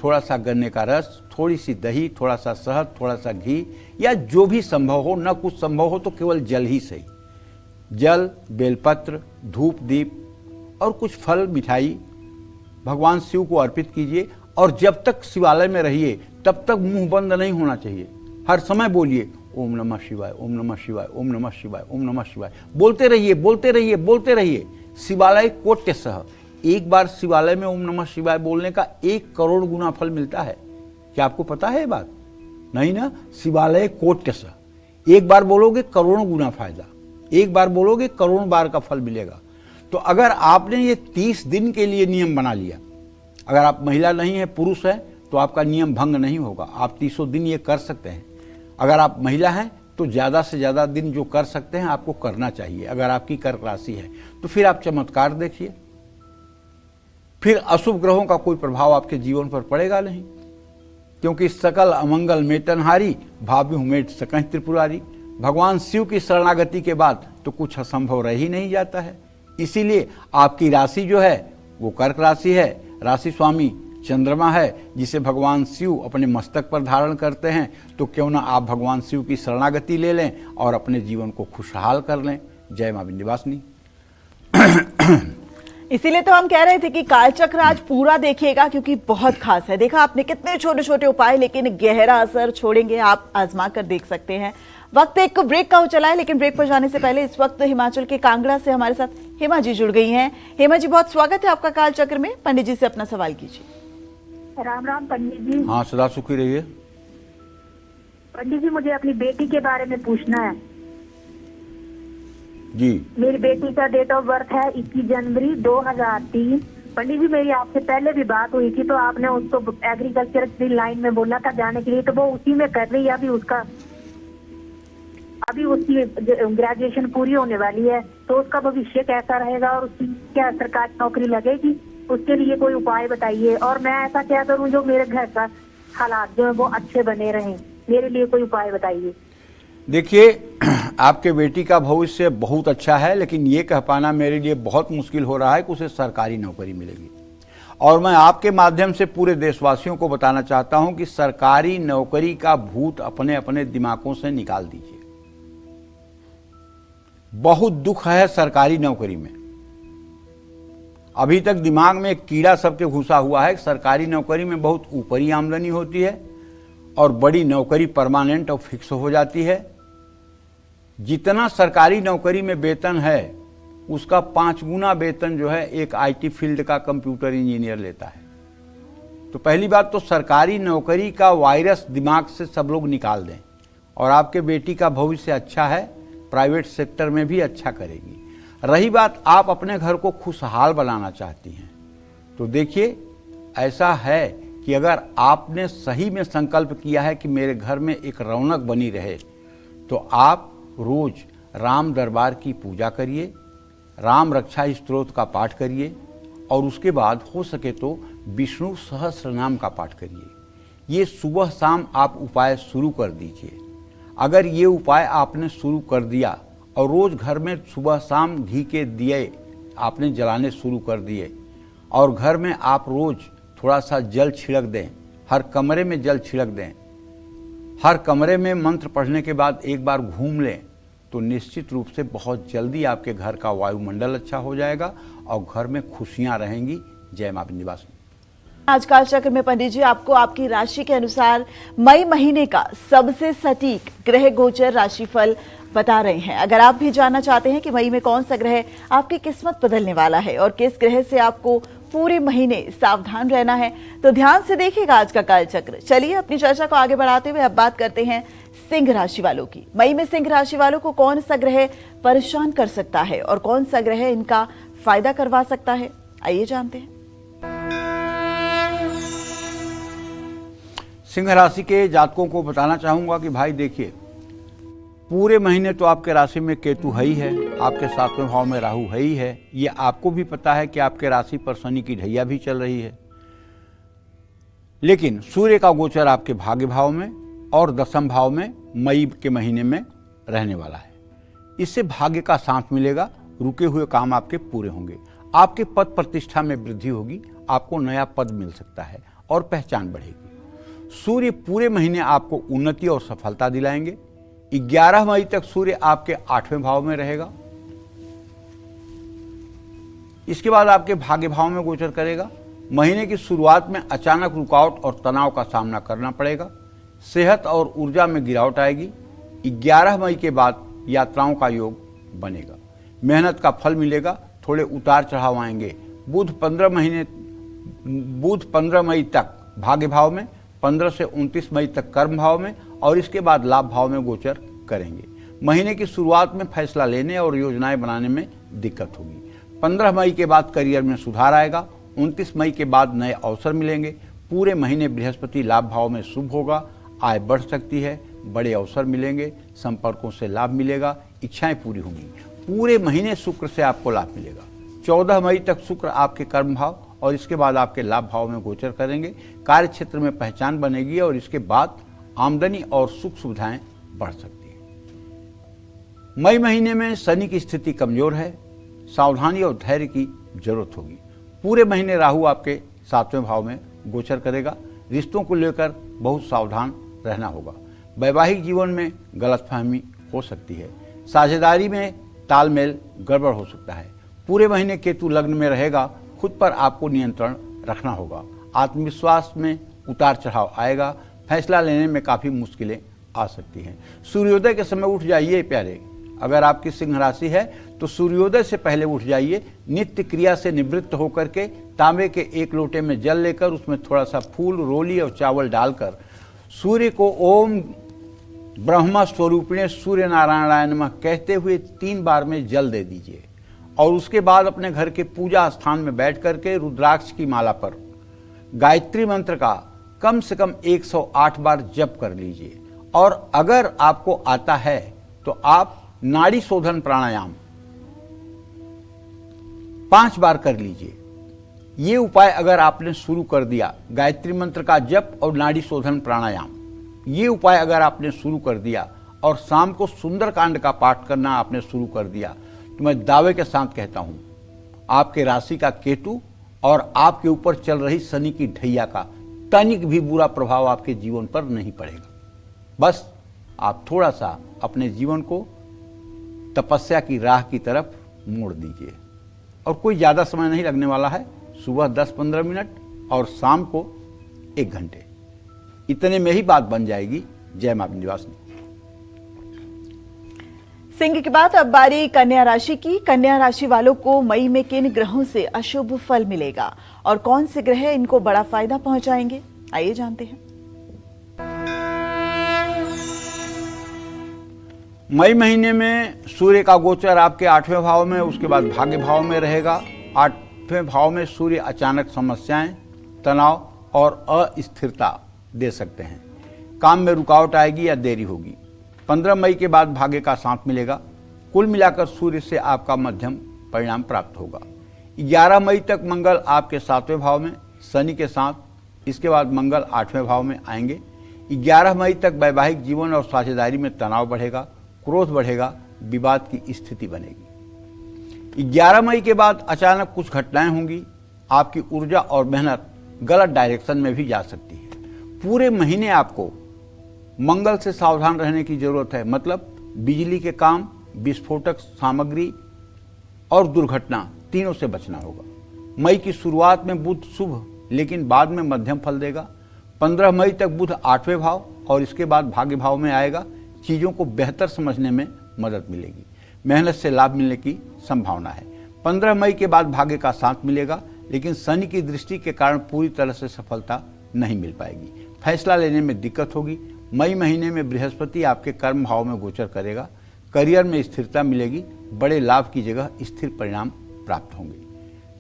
थोड़ा सा गन्ने का रस, थोड़ी सी दही, थोड़ा सा शहद, थोड़ा सा घी या जो भी संभव हो, न कुछ संभव हो तो केवल जल ही सही। जल, बेलपत्र, धूप, दीप और कुछ फल, मिठाई भगवान शिव को अर्पित कीजिए और जब तक शिवालय में रहिए तब तक मुंह बंद नहीं होना चाहिए। हर समय बोलिए ओम नमः शिवाय, ओम नमः शिवाय, ओम नमः शिवाय, ओम नमः शिवाय। बोलते रहिए, बोलते रहिए, बोलते रहिए। शिवालय कोट्य सह, एक बार शिवालय में ओम नमः शिवाय बोलने का 1 करोड़ गुना फल मिलता है। क्या आपको पता है ये बात? नहीं ना? शिवालय कोट्य सह, एक बार बोलोगे करोड़ों गुना फायदा, एक बार बोलोगे करोड़ बार का फल मिलेगा। तो अगर आपने ये 30 दिन के लिए नियम बना लिया, अगर आप महिला नहीं है, पुरुष है, तो आपका नियम भंग नहीं होगा। आप 30 दिन ये कर सकते हैं। अगर आप महिला हैं तो ज्यादा से ज्यादा दिन जो कर सकते हैं आपको करना चाहिए। अगर आपकी कर्क राशि है तो फिर आप चमत्कार देखिए, फिर अशुभ ग्रहों का कोई प्रभाव आपके जीवन पर पड़ेगा नहीं, क्योंकि सकल अमंगल मेटनहारी, भाव्य मेट सकह त्रिपुरारी। भगवान शिव की शरणागति के बाद तो कुछ असंभव रह ही नहीं जाता है। इसीलिए आपकी राशि जो है वो कर्क राशि है, राशि स्वामी चंद्रमा है, जिसे भगवान शिव अपने मस्तक पर धारण करते हैं। तो क्यों ना आप भगवान शिव की शरणागति ले लें और अपने जीवन को खुशहाल कर लें। जय मां विंध्यवासिनी। इसीलिए तो हम कह रहे थे कि कालचक्र आज पूरा देखिएगा, क्योंकि बहुत खास है। देखा आपने कितने छोटे छोटे उपाय लेकिन गहरा असर छोड़ेंगे, आप आजमा कर देख सकते हैं। वक्त एक ब्रेक का हो चला है, लेकिन ब्रेक पर जाने से पहले इस वक्त हिमाचल के कांगड़ा से हमारे साथ हेमा जी जुड़ गई हैं। हेमा जी, बहुत स्वागत है आपका काल चक्र में। पंडित जी से अपना सवाल कीजिए। राम राम पंडित जी। हाँ, सदा सुखी रहिए। पंडित जी, मुझे अपनी बेटी के बारे में पूछना है जी। मेरी बेटी का डेट ऑफ बर्थ है 21 जनवरी 2003। पंडित जी, मेरी आपसे पहले भी बात हुई थी, तो आपने उसको एग्रीकल्चर की लाइन में बोला था जाने के लिए, तो वो उसी में कर रही है। अभी उसकी ग्रेजुएशन पूरी होने वाली है, तो उसका भविष्य कैसा रहेगा और उसकी क्या सरकारी नौकरी लगेगी? उसके लिए कोई उपाय बताइए। और मैं ऐसा क्या करूं जो मेरे घर का हालात जो है वो अच्छे बने रहें? मेरे लिए कोई उपाय बताइए। देखिए, आपके बेटी का भविष्य बहुत अच्छा है, लेकिन ये कह पाना मेरे लिए बहुत मुश्किल हो रहा है कि उसे सरकारी नौकरी मिलेगी। और मैं आपके माध्यम से पूरे देशवासियों को बताना चाहता हूं कि सरकारी नौकरी का भूत अपने अपने दिमागों से निकाल दीजिए। बहुत दुख है सरकारी नौकरी में। अभी तक दिमाग में एक कीड़ा सबके घुसा हुआ है। सरकारी नौकरी में बहुत ऊपरी आमदनी होती है और बड़ी नौकरी परमानेंट और फिक्स हो जाती है। जितना सरकारी नौकरी में वेतन है उसका 5 गुना वेतन जो है एक आईटी फील्ड का कंप्यूटर इंजीनियर लेता है। तो पहली बात तो सरकारी नौकरी का वायरस दिमाग से सब लोग निकाल दें। और आपके बेटी का भविष्य अच्छा है, प्राइवेट सेक्टर में भी अच्छा करेगी। रही बात आप अपने घर को खुशहाल बनाना चाहती हैं, तो देखिए, ऐसा है कि अगर आपने सही में संकल्प किया है कि मेरे घर में एक रौनक बनी रहे, तो आप रोज राम दरबार की पूजा करिए, राम रक्षा स्तोत्र का पाठ करिए और उसके बाद हो सके तो विष्णु सहस्त्र नाम का पाठ करिए। ये सुबह शाम आप उपाय शुरू कर दीजिए। अगर ये उपाय आपने शुरू कर दिया और रोज घर में सुबह शाम घी के दिए आपने जलाने शुरू कर दिए और घर में आप रोज थोड़ा सा जल छिड़क दें, हर कमरे में जल छिड़क दें, हर कमरे में मंत्र पढ़ने के बाद एक बार घूम लें, तो निश्चित रूप से बहुत जल्दी आपके घर का वायुमंडल अच्छा हो जाएगा और घर में खुशियां रहेंगी। जय मां विंध्यवासिनी। आज काल चक्र में पंडित जी आपको आपकी राशि के अनुसार मई महीने का सबसे सटीक ग्रह गोचर राशिफल बता रहे हैं। अगर आप भी जानना चाहते हैं कि मई में कौन सा ग्रह आपकी किस्मत बदलने वाला है और किस ग्रह से आपको पूरे महीने सावधान रहना है, तो ध्यान से देखिएगा आज का काल चक्र। चलिए अपनी चर्चा को आगे बढ़ाते हुए अब बात करते हैं सिंह राशि वालों की। मई में सिंह राशि वालों को कौन सा ग्रह परेशान कर सकता है और कौन सा ग्रह इनका फायदा करवा सकता है, आइए जानते हैं। सिंह राशि के जातकों को बताना चाहूंगा कि भाई देखिए, पूरे महीने तो आपके राशि में केतु है ही है, आपके 7वें भाव में राहु है ही है। ये आपको भी पता है कि आपके राशि पर शनि की ढैया भी चल रही है। लेकिन सूर्य का गोचर आपके भाग्य भाव में और 10वें भाव में मई के महीने में रहने वाला है। इससे भाग्य का साथ मिलेगा, रुके हुए काम आपके पूरे होंगे, आपके पद प्रतिष्ठा में वृद्धि होगी, आपको नया पद मिल सकता है और पहचान बढ़ेगी। सूर्य पूरे महीने आपको उन्नति और सफलता दिलाएंगे। 11 मई तक सूर्य आपके 8वें भाव में रहेगा। इसके बाद आपके भाग्य भाव में गोचर करेगा। महीने की शुरुआत में अचानक रुकावट और तनाव का सामना करना पड़ेगा। सेहत और ऊर्जा में गिरावट आएगी। 11 मई के बाद यात्राओं का योग बनेगा, मेहनत का फल मिलेगा, थोड़े उतार चढ़ाव आएंगे। बुध 15 मई तक भाग्य भाव में, 15 से 29 मई तक कर्म भाव में और इसके बाद लाभ भाव में गोचर करेंगे। महीने की शुरुआत में फैसला लेने और योजनाएं बनाने में दिक्कत होगी। 15 मई के बाद करियर में सुधार आएगा। 29 मई के बाद नए अवसर मिलेंगे। पूरे महीने बृहस्पति लाभ भाव में शुभ होगा, आय बढ़ सकती है, बड़े अवसर मिलेंगे, संपर्कों से लाभ मिलेगा, इच्छाएं पूरी होंगी। पूरे महीने शुक्र से आपको लाभ मिलेगा। 14 मई तक शुक्र आपके कर्म भाव और इसके बाद आपके लाभ भाव में गोचर करेंगे। कार्य क्षेत्र में पहचान बनेगी और इसके बाद आमदनी और सुख सुविधाएं बढ़ सकती हैं। मई महीने में शनि की स्थिति कमजोर है, सावधानी और धैर्य की जरूरत होगी। पूरे महीने राहु आपके 7वें भाव में गोचर करेगा। रिश्तों को लेकर बहुत सावधान रहना होगा। वैवाहिक जीवन में गलतफहमी हो सकती है। साझेदारी में तालमेल गड़बड़ हो सकता है। पूरे महीने केतु लग्न में रहेगा। खुद पर आपको नियंत्रण रखना होगा। आत्मविश्वास में उतार चढ़ाव आएगा। फैसला लेने में काफ़ी मुश्किलें आ सकती हैं। सूर्योदय के समय उठ जाइए प्यारे। अगर आपकी सिंह राशि है तो सूर्योदय से पहले उठ जाइए, नित्य क्रिया से निवृत्त होकर के तांबे के एक लोटे में जल लेकर उसमें थोड़ा सा फूल, रोली और चावल डालकर सूर्य को ओम ब्रह्मा स्वरूपिणे सूर्य नारायणाय नमः कहते हुए 3 बार में जल दे दीजिए और उसके बाद अपने घर के पूजा स्थान में बैठ करके रुद्राक्ष की माला पर गायत्री मंत्र का कम से कम 108 बार जप कर लीजिए। और अगर आपको आता है तो आप नाड़ी शोधन प्राणायाम 5 बार कर लीजिए। ये उपाय अगर आपने शुरू कर दिया, गायत्री मंत्र का जप और नाड़ी शोधन प्राणायाम, ये उपाय अगर आपने शुरू कर दिया और शाम को सुंदरकांड का पाठ करना आपने शुरू कर दिया, तो मैं दावे के साथ कहता हूं आपके राशि का केतु और आपके ऊपर चल रही शनि की ढैया का तनिक भी बुरा प्रभाव आपके जीवन पर नहीं पड़ेगा। बस आप थोड़ा सा अपने जीवन को तपस्या की राह की तरफ मोड़ दीजिए और कोई ज्यादा समय नहीं लगने वाला है। सुबह 10-15 मिनट और शाम को 1 घंटे, इतने में ही बात बन जाएगी। जय मां विंध्यवासिनी। सिंह के बाद अब बारी कन्या राशि की। कन्या राशि वालों को मई में किन ग्रहों से अशुभ फल मिलेगा और कौन से ग्रह इनको बड़ा फायदा पहुंचाएंगे, आइए जानते हैं। मई महीने में सूर्य का गोचर आपके 8वें भाव में, उसके बाद भाग्य भाव में रहेगा। 8वें भाव में सूर्य अचानक समस्याएं, तनाव और अस्थिरता दे सकते हैं। काम में रुकावट आएगी या देरी होगी। 15 मई के बाद भाग्य का साथ मिलेगा। कुल मिलाकर सूर्य से आपका मध्यम परिणाम प्राप्त होगा। 11 मई तक मंगल आपके 7वें भाव में शनि के साथ, इसके बाद मंगल 8वें भाव में आएंगे। 11 मई तक वैवाहिक जीवन और साझेदारी में तनाव बढ़ेगा, क्रोध बढ़ेगा, विवाद की स्थिति बनेगी। 11 मई के बाद अचानक कुछ घटनाएं होंगी। आपकी ऊर्जा और मेहनत गलत डायरेक्शन में भी जा सकती है। पूरे महीने आपको मंगल से सावधान रहने की जरूरत है। मतलब बिजली के काम, विस्फोटक सामग्री और दुर्घटना तीनों से बचना होगा। मई की शुरुआत में बुध शुभ लेकिन बाद में मध्यम फल देगा। 15 मई तक बुध 8वें भाव और इसके बाद भाग्य भाव में आएगा। चीजों को बेहतर समझने में मदद मिलेगी। मेहनत से लाभ मिलने की संभावना है। 15 मई के बाद भाग्य का साथ मिलेगा लेकिन शनि की दृष्टि के कारण पूरी तरह से सफलता नहीं मिल पाएगी। फैसला लेने में दिक्कत होगी। मई महीने में बृहस्पति आपके कर्म भाव में गोचर करेगा। करियर में स्थिरता मिलेगी। बड़े लाभ की जगह स्थिर परिणाम प्राप्त होंगे।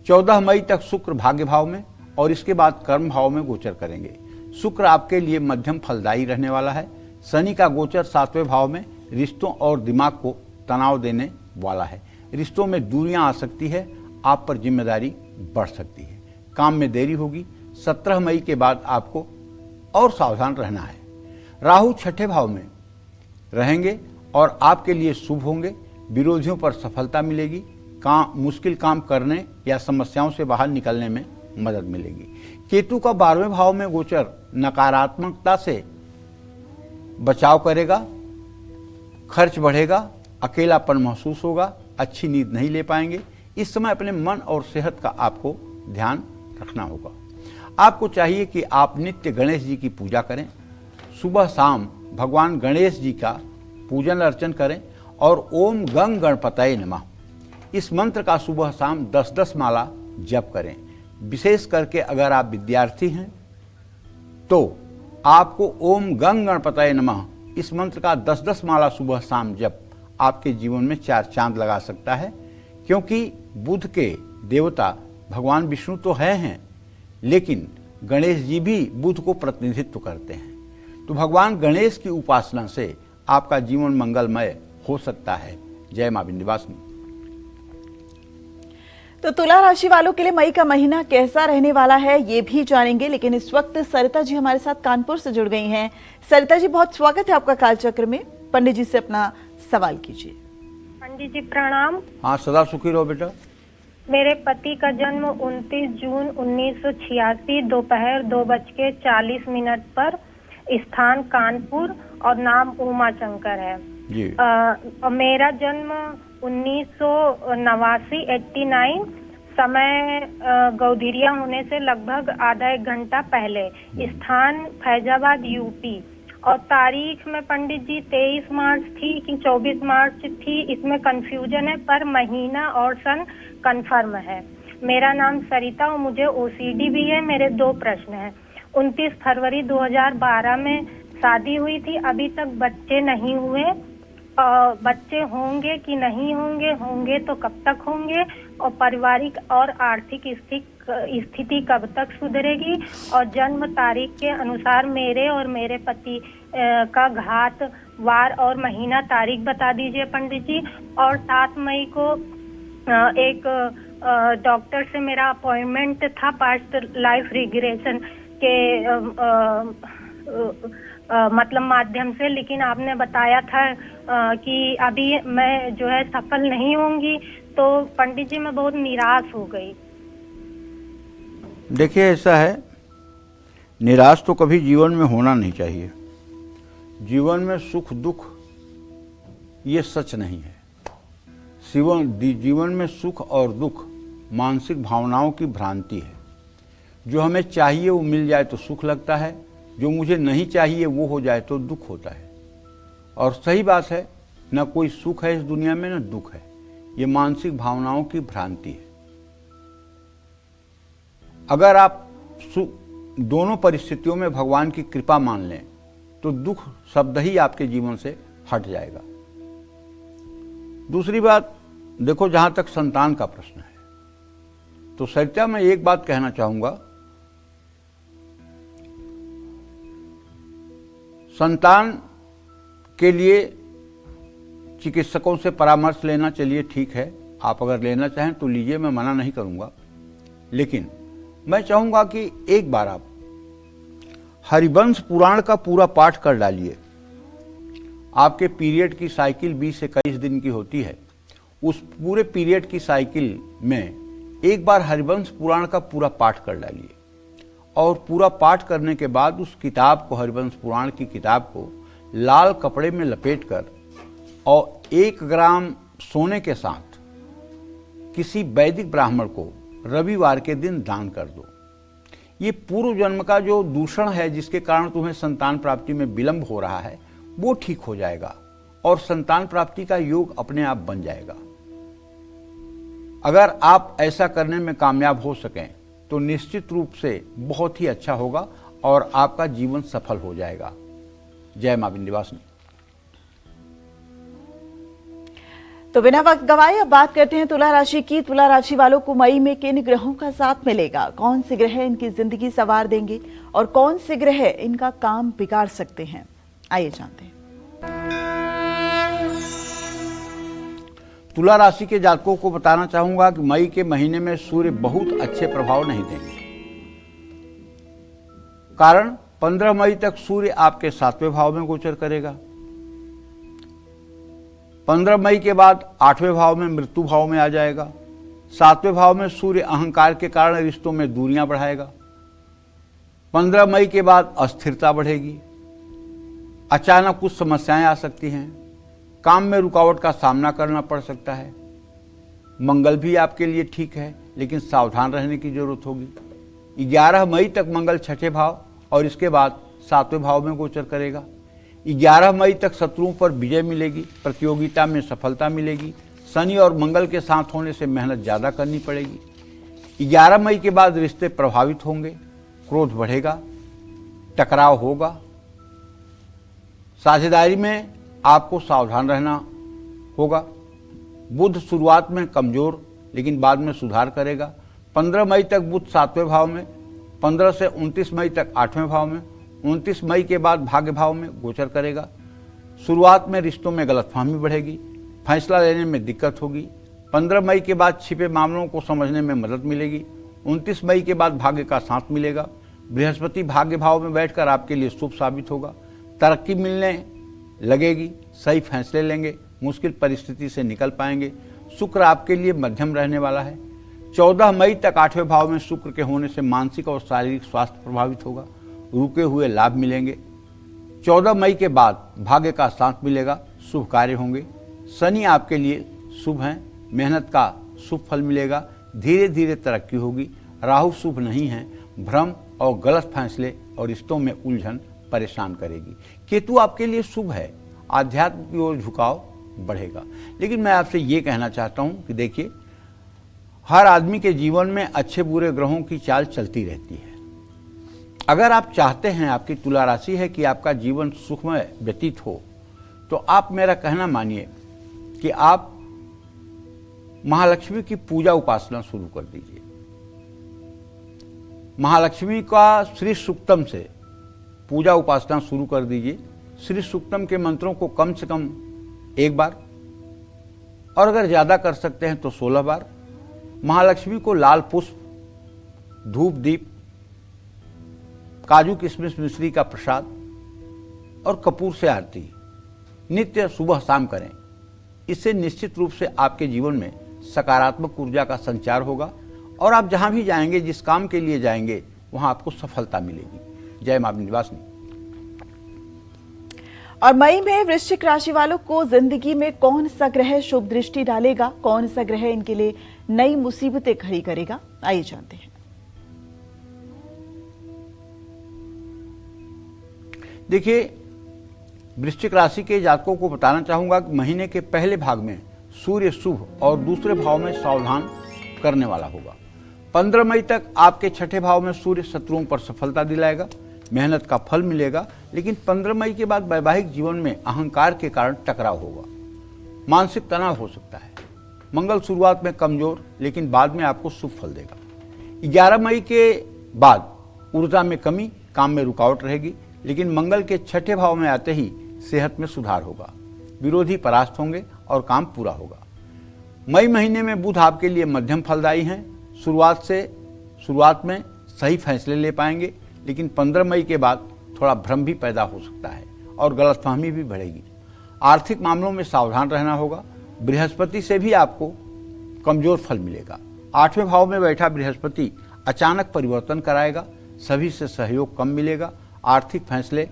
14 मई तक शुक्र भाग्य भाव में और इसके बाद कर्म भाव में गोचर करेंगे। शुक्र आपके लिए मध्यम फलदायी रहने वाला है। शनि का गोचर 7वें भाव में रिश्तों और दिमाग को तनाव देने वाला है। रिश्तों में दूरियां आ सकती है। आप पर जिम्मेदारी बढ़ सकती है। काम में देरी होगी। 17 मई के बाद आपको और सावधान रहना है। राहु 6ठे भाव में रहेंगे और आपके लिए शुभ होंगे। विरोधियों पर सफलता मिलेगी। मुश्किल काम करने या समस्याओं से बाहर निकलने में मदद मिलेगी। केतु का 12वें भाव में गोचर नकारात्मकता से बचाव करेगा। खर्च बढ़ेगा, अकेलापन महसूस होगा, अच्छी नींद नहीं ले पाएंगे। इस समय अपने मन और सेहत का आपको ध्यान रखना होगा। आपको चाहिए कि आप नित्य गणेश जी की पूजा करें। सुबह शाम भगवान गणेश जी का पूजन अर्चन करें और ओम गंग गणपतये नमः इस मंत्र का सुबह शाम 10-10 माला जप करें। विशेष करके अगर आप विद्यार्थी हैं तो आपको ओम गंग गणपतये नमः इस मंत्र का 10-10 माला सुबह शाम जप आपके जीवन में 4 चांद लगा सकता है। क्योंकि बुध के देवता भगवान विष्णु तो हैं लेकिन गणेश जी भी बुध को प्रतिनिधित्व करते हैं। तो भगवान गणेश की उपासना से आपका जीवन मंगलमय हो सकता है। जय मां विंध्यवासिनी। तो तुला राशि वालों के लिए मई का महीना कैसा रहने वाला है ये भी जानेंगे, लेकिन इस वक्त सरिता जी हमारे साथ कानपुर से जुड़ गई हैं। सरिता जी, बहुत स्वागत है आपका कालचक्र में। पंडित जी से अपना सवाल कीजिए। पंडित जी प्रणाम। हाँ, सदा सुखी रहो बेटा। मेरे पति का जन्म 29 जून 1986 दोपहर 2:40 पर, स्थान कानपुर और नाम उमा शंकर है जी। मेरा जन्म 1989 समय गौधीरिया होने से लगभग आधा 1 घंटा पहले, स्थान फैजाबाद यूपी और तारीख में पंडित जी 23 मार्च थी कि 24 मार्च थी, इसमें कंफ्यूजन है, पर महीना और सन कंफर्म है। मेरा नाम सरिता और मुझे ओसीडी भी है। मेरे 2 प्रश्न हैं। 29 फरवरी 2012 में शादी हुई थी, अभी तक बच्चे नहीं हुए। बच्चे होंगे कि नहीं होंगे, होंगे तो कब तक होंगे, और पारिवारिक और आर्थिक स्थिति कब तक सुधरेगी, और जन्म तारीख के अनुसार मेरे और मेरे पति का घात वार और महीना तारीख बता दीजिए पंडित जी। और 7 मई को एक डॉक्टर से मेरा अपॉइंटमेंट था पास्ट लाइफ रिग्रेशन के मतलब माध्यम से, लेकिन आपने बताया था कि अभी मैं जो है सफल नहीं होंगी, तो पंडित जी मैं बहुत निराश हो गई। देखिए, ऐसा है, निराश तो कभी जीवन में होना नहीं चाहिए। जीवन में सुख दुख ये सच नहीं है। जीवन में सुख और दुख मानसिक भावनाओं की भ्रांति है। जो हमें चाहिए वो मिल जाए तो सुख लगता है, जो मुझे नहीं चाहिए वो हो जाए तो दुख होता है। और सही बात है, न कोई सुख है इस दुनिया में न दुख है। ये मानसिक भावनाओं की भ्रांति है। अगर आप दोनों परिस्थितियों में भगवान की कृपा मान लें तो दुख शब्द ही आपके जीवन से हट जाएगा। दूसरी बात देखो, जहां तक संतान का प्रश्न है तो सरिता मैं एक बात कहना चाहूंगा, संतान के लिए चिकित्सकों से परामर्श लेना चलिए ठीक है, आप अगर लेना चाहें तो लीजिए, मैं मना नहीं करूंगा। लेकिन मैं चाहूंगा कि एक बार आप हरिवंश पुराण का पूरा पाठ कर डालिए। आपके पीरियड की साइकिल 20 से 21 दिन की होती है। उस पूरे पीरियड की साइकिल में एक बार हरिवंश पुराण का पूरा पाठ कर डालिए, और पूरा पाठ करने के बाद उस किताब को, हरिवंश पुराण की किताब को लाल कपड़े में लपेटकर और 1 ग्राम सोने के साथ किसी वैदिक ब्राह्मण को रविवार के दिन दान कर दो। ये पूर्व जन्म का जो दूषण है जिसके कारण तुम्हें संतान प्राप्ति में विलंब हो रहा है वो ठीक हो जाएगा और संतान प्राप्ति का योग अपने आप बन जाएगा। अगर आप ऐसा करने में कामयाब हो सकें तो निश्चित रूप से बहुत ही अच्छा होगा और आपका जीवन सफल हो जाएगा। जय मां विंध्यवासिनी। तो बिना वक्त गवाए अब बात करते हैं तुला राशि की। तुला राशि वालों को मई में किन ग्रहों का साथ मिलेगा, कौन से ग्रह इनकी जिंदगी संवार देंगे और कौन से ग्रह इनका काम बिगाड़ सकते हैं, आइए जानते हैं। तुला राशि के जातकों को बताना चाहूंगा कि मई के महीने में सूर्य बहुत अच्छे प्रभाव नहीं देंगे। कारण 15 मई तक सूर्य आपके 7वें भाव में गोचर करेगा। 15 मई के बाद 8वें भाव में मृत्यु भाव में आ जाएगा। 7वें भाव में सूर्य अहंकार के कारण रिश्तों में दूरियां बढ़ाएगा। 15 मई के बाद अस्थिरता बढ़ेगी। अचानक कुछ समस्याएं आ सकती हैं। काम में रुकावट का सामना करना पड़ सकता है। मंगल भी आपके लिए ठीक है, लेकिन सावधान रहने की जरूरत होगी। 11 मई तक मंगल 6ठे भाव और इसके बाद 7वें भाव में गोचर करेगा। 11 मई तक शत्रुओं पर विजय मिलेगी, प्रतियोगिता में सफलता मिलेगी। शनि और मंगल के साथ होने से मेहनत ज्यादा करनी पड़ेगी। 11 मई के बाद रिश्ते प्रभावित होंगे, क्रोध बढ़ेगा, टकराव होगा। साझेदारी में आपको सावधान रहना होगा। बुध शुरुआत में कमजोर लेकिन बाद में सुधार करेगा। 15 मई तक बुध 7वें भाव में, 15 से 29 मई तक 8वें भाव में, 29 मई के बाद भाग्य भाव में गोचर करेगा। शुरुआत में रिश्तों में गलतफहमी बढ़ेगी, फैसला लेने में दिक्कत होगी। 15 मई के बाद छिपे मामलों को समझने में मदद मिलेगी। 29 मई के बाद भाग्य का साथ मिलेगा। बृहस्पति भाग्य भाव में बैठकर आपके लिए शुभ साबित होगा। तरक्की मिलने लगेगी, सही फैसले लेंगे, मुश्किल परिस्थिति से निकल पाएंगे। शुक्र आपके लिए मध्यम रहने वाला है। 14 मई तक 8वें भाव में शुक्र के होने से मानसिक और शारीरिक स्वास्थ्य प्रभावित होगा। रुके हुए लाभ मिलेंगे। 14 मई के बाद भाग्य का साथ मिलेगा, शुभ कार्य होंगे। शनि आपके लिए शुभ हैं, मेहनत का शुभ फल मिलेगा। धीरे धीरे तरक्की होगी। राहु शुभ नहीं है, भ्रम और गलत फैसले और रिश्तों में उलझन परेशान करेगी। केतु आपके लिए शुभ है, आध्यात्म की ओर झुकाव बढ़ेगा। लेकिन मैं आपसे ये कहना चाहता हूं कि देखिए, हर आदमी के जीवन में अच्छे बुरे ग्रहों की चाल चलती रहती है। अगर आप चाहते हैं, आपकी तुला राशि है कि आपका जीवन सुखमय व्यतीत हो, तो आप मेरा कहना मानिए कि आप महालक्ष्मी की पूजा उपासना शुरू कर दीजिए। महालक्ष्मी का श्री सूक्तम से पूजा उपासना शुरू कर दीजिए। श्री सूक्तम के मंत्रों को कम से कम 1 बार, और अगर ज्यादा कर सकते हैं तो 16 बार। महालक्ष्मी को लाल पुष्प, धूप दीप, काजू किशमिश मिश्री का प्रसाद और कपूर से आरती नित्य सुबह शाम करें। इससे निश्चित रूप से आपके जीवन में सकारात्मक ऊर्जा का संचार होगा और आप जहां भी जाएंगे, जिस काम के लिए जाएंगे, वहां आपको सफलता मिलेगी। जय मां विंध्यवासिनी। और मई में वृश्चिक राशि वालों को जिंदगी में कौन सा ग्रह शुभ दृष्टि डालेगा, कौन सा ग्रह इनके लिए नई मुसीबतें खड़ी करेगा, आइए जानते हैं। देखिए, वृश्चिक राशि के जातकों को बताना चाहूंगा कि महीने के पहले भाग में सूर्य शुभ और दूसरे भाव में सावधान करने वाला होगा। 15 मई तक आपके छठे भाव में सूर्य शत्रुओं पर सफलता दिलाएगा, मेहनत का फल मिलेगा। लेकिन 15 मई के बाद वैवाहिक जीवन में अहंकार के कारण टकराव होगा, मानसिक तनाव हो सकता है। मंगल शुरुआत में कमजोर, लेकिन बाद में आपको शुभ फल देगा। 11 मई के बाद ऊर्जा में कमी, काम में रुकावट रहेगी, लेकिन मंगल के छठे भाव में आते ही सेहत में सुधार होगा, विरोधी परास्त होंगे और काम पूरा होगा। मई महीने में बुध आपके लिए मध्यम फलदायी हैं। शुरुआत में सही फैसले ले पाएंगे, लेकिन 15 मई के बाद थोड़ा भ्रम भी पैदा हो सकता है और गलतफहमी भी बढ़ेगी। आर्थिक मामलों में सावधान रहना होगा। बृहस्पति से भी आपको कमजोर फल मिलेगा। 8वें भाव में बैठा बृहस्पति अचानक परिवर्तन कराएगा, सभी से सहयोग कम मिलेगा। आर्थिक फैसले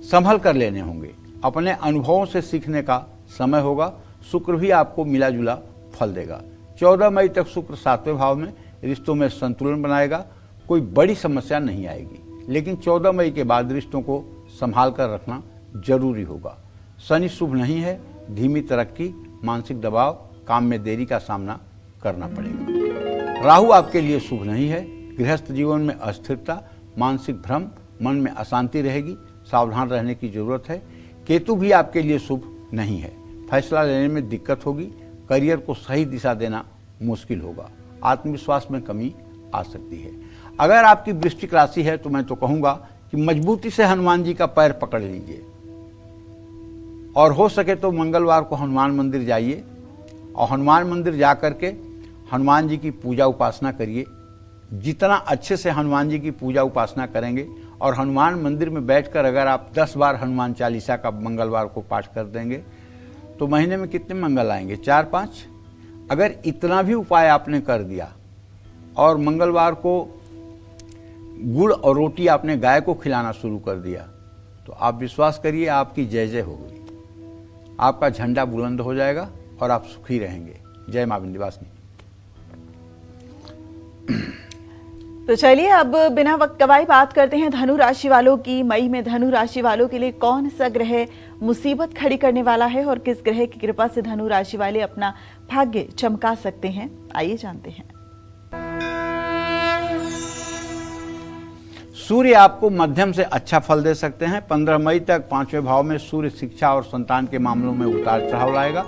संभल कर लेने होंगे। अपने अनुभवों से सीखने का समय होगा। शुक्र भी आपको मिला जुला फल देगा। 14 मई तक शुक्र 7वें भाव में रिश्तों में संतुलन बनाएगा। कोई बड़ी समस्या नहीं आएगी, लेकिन 14 मई के बाद रिश्तों को संभाल कर रखना जरूरी होगा। शनि शुभ नहीं है, धीमी तरक्की, मानसिक दबाव, काम में देरी का सामना करना पड़ेगा। राहु आपके लिए शुभ नहीं है, गृहस्थ जीवन में अस्थिरता, मानसिक भ्रम, मन में अशांति रहेगी, सावधान रहने की जरूरत है। केतु भी आपके लिए शुभ नहीं है, फैसला लेने में दिक्कत होगी, करियर को सही दिशा देना मुश्किल होगा, आत्मविश्वास में कमी आ सकती है। अगर आपकी वृश्चिक राशि है तो मैं तो कहूंगा कि मजबूती से हनुमान जी का पैर पकड़ लीजिए और हो सके तो मंगलवार को हनुमान मंदिर जाइए और हनुमान मंदिर जा करके हनुमान जी की पूजा उपासना करिए। जितना अच्छे से हनुमान जी की पूजा उपासना करेंगे और हनुमान मंदिर में बैठकर अगर आप 10 बार हनुमान चालीसा का मंगलवार को पाठ कर देंगे तो महीने में कितने मंगल आएंगे? 4-5। अगर इतना भी उपाय आपने कर दिया और मंगलवार को गुड़ और रोटी आपने गाय को खिलाना शुरू कर दिया तो आप विश्वास करिए आपकी जय जय हो गई, आपका झंडा बुलंद हो जाएगा और आप सुखी रहेंगे। जय मां विंध्यवासिनी। तो चलिए अब बिना वक्त गवाए बात करते हैं धनु राशि वालों की। मई में धनु राशि वालों के लिए कौन सा ग्रह मुसीबत खड़ी करने वाला है और किस ग्रह की कृपा से धनु राशि वाले अपना भाग्य चमका सकते हैं, आइए जानते हैं। सूर्य आपको मध्यम से अच्छा फल दे सकते हैं। 15 मई तक 5वें भाव में सूर्य शिक्षा और संतान के मामलों में उतार चढ़ाव लाएगा,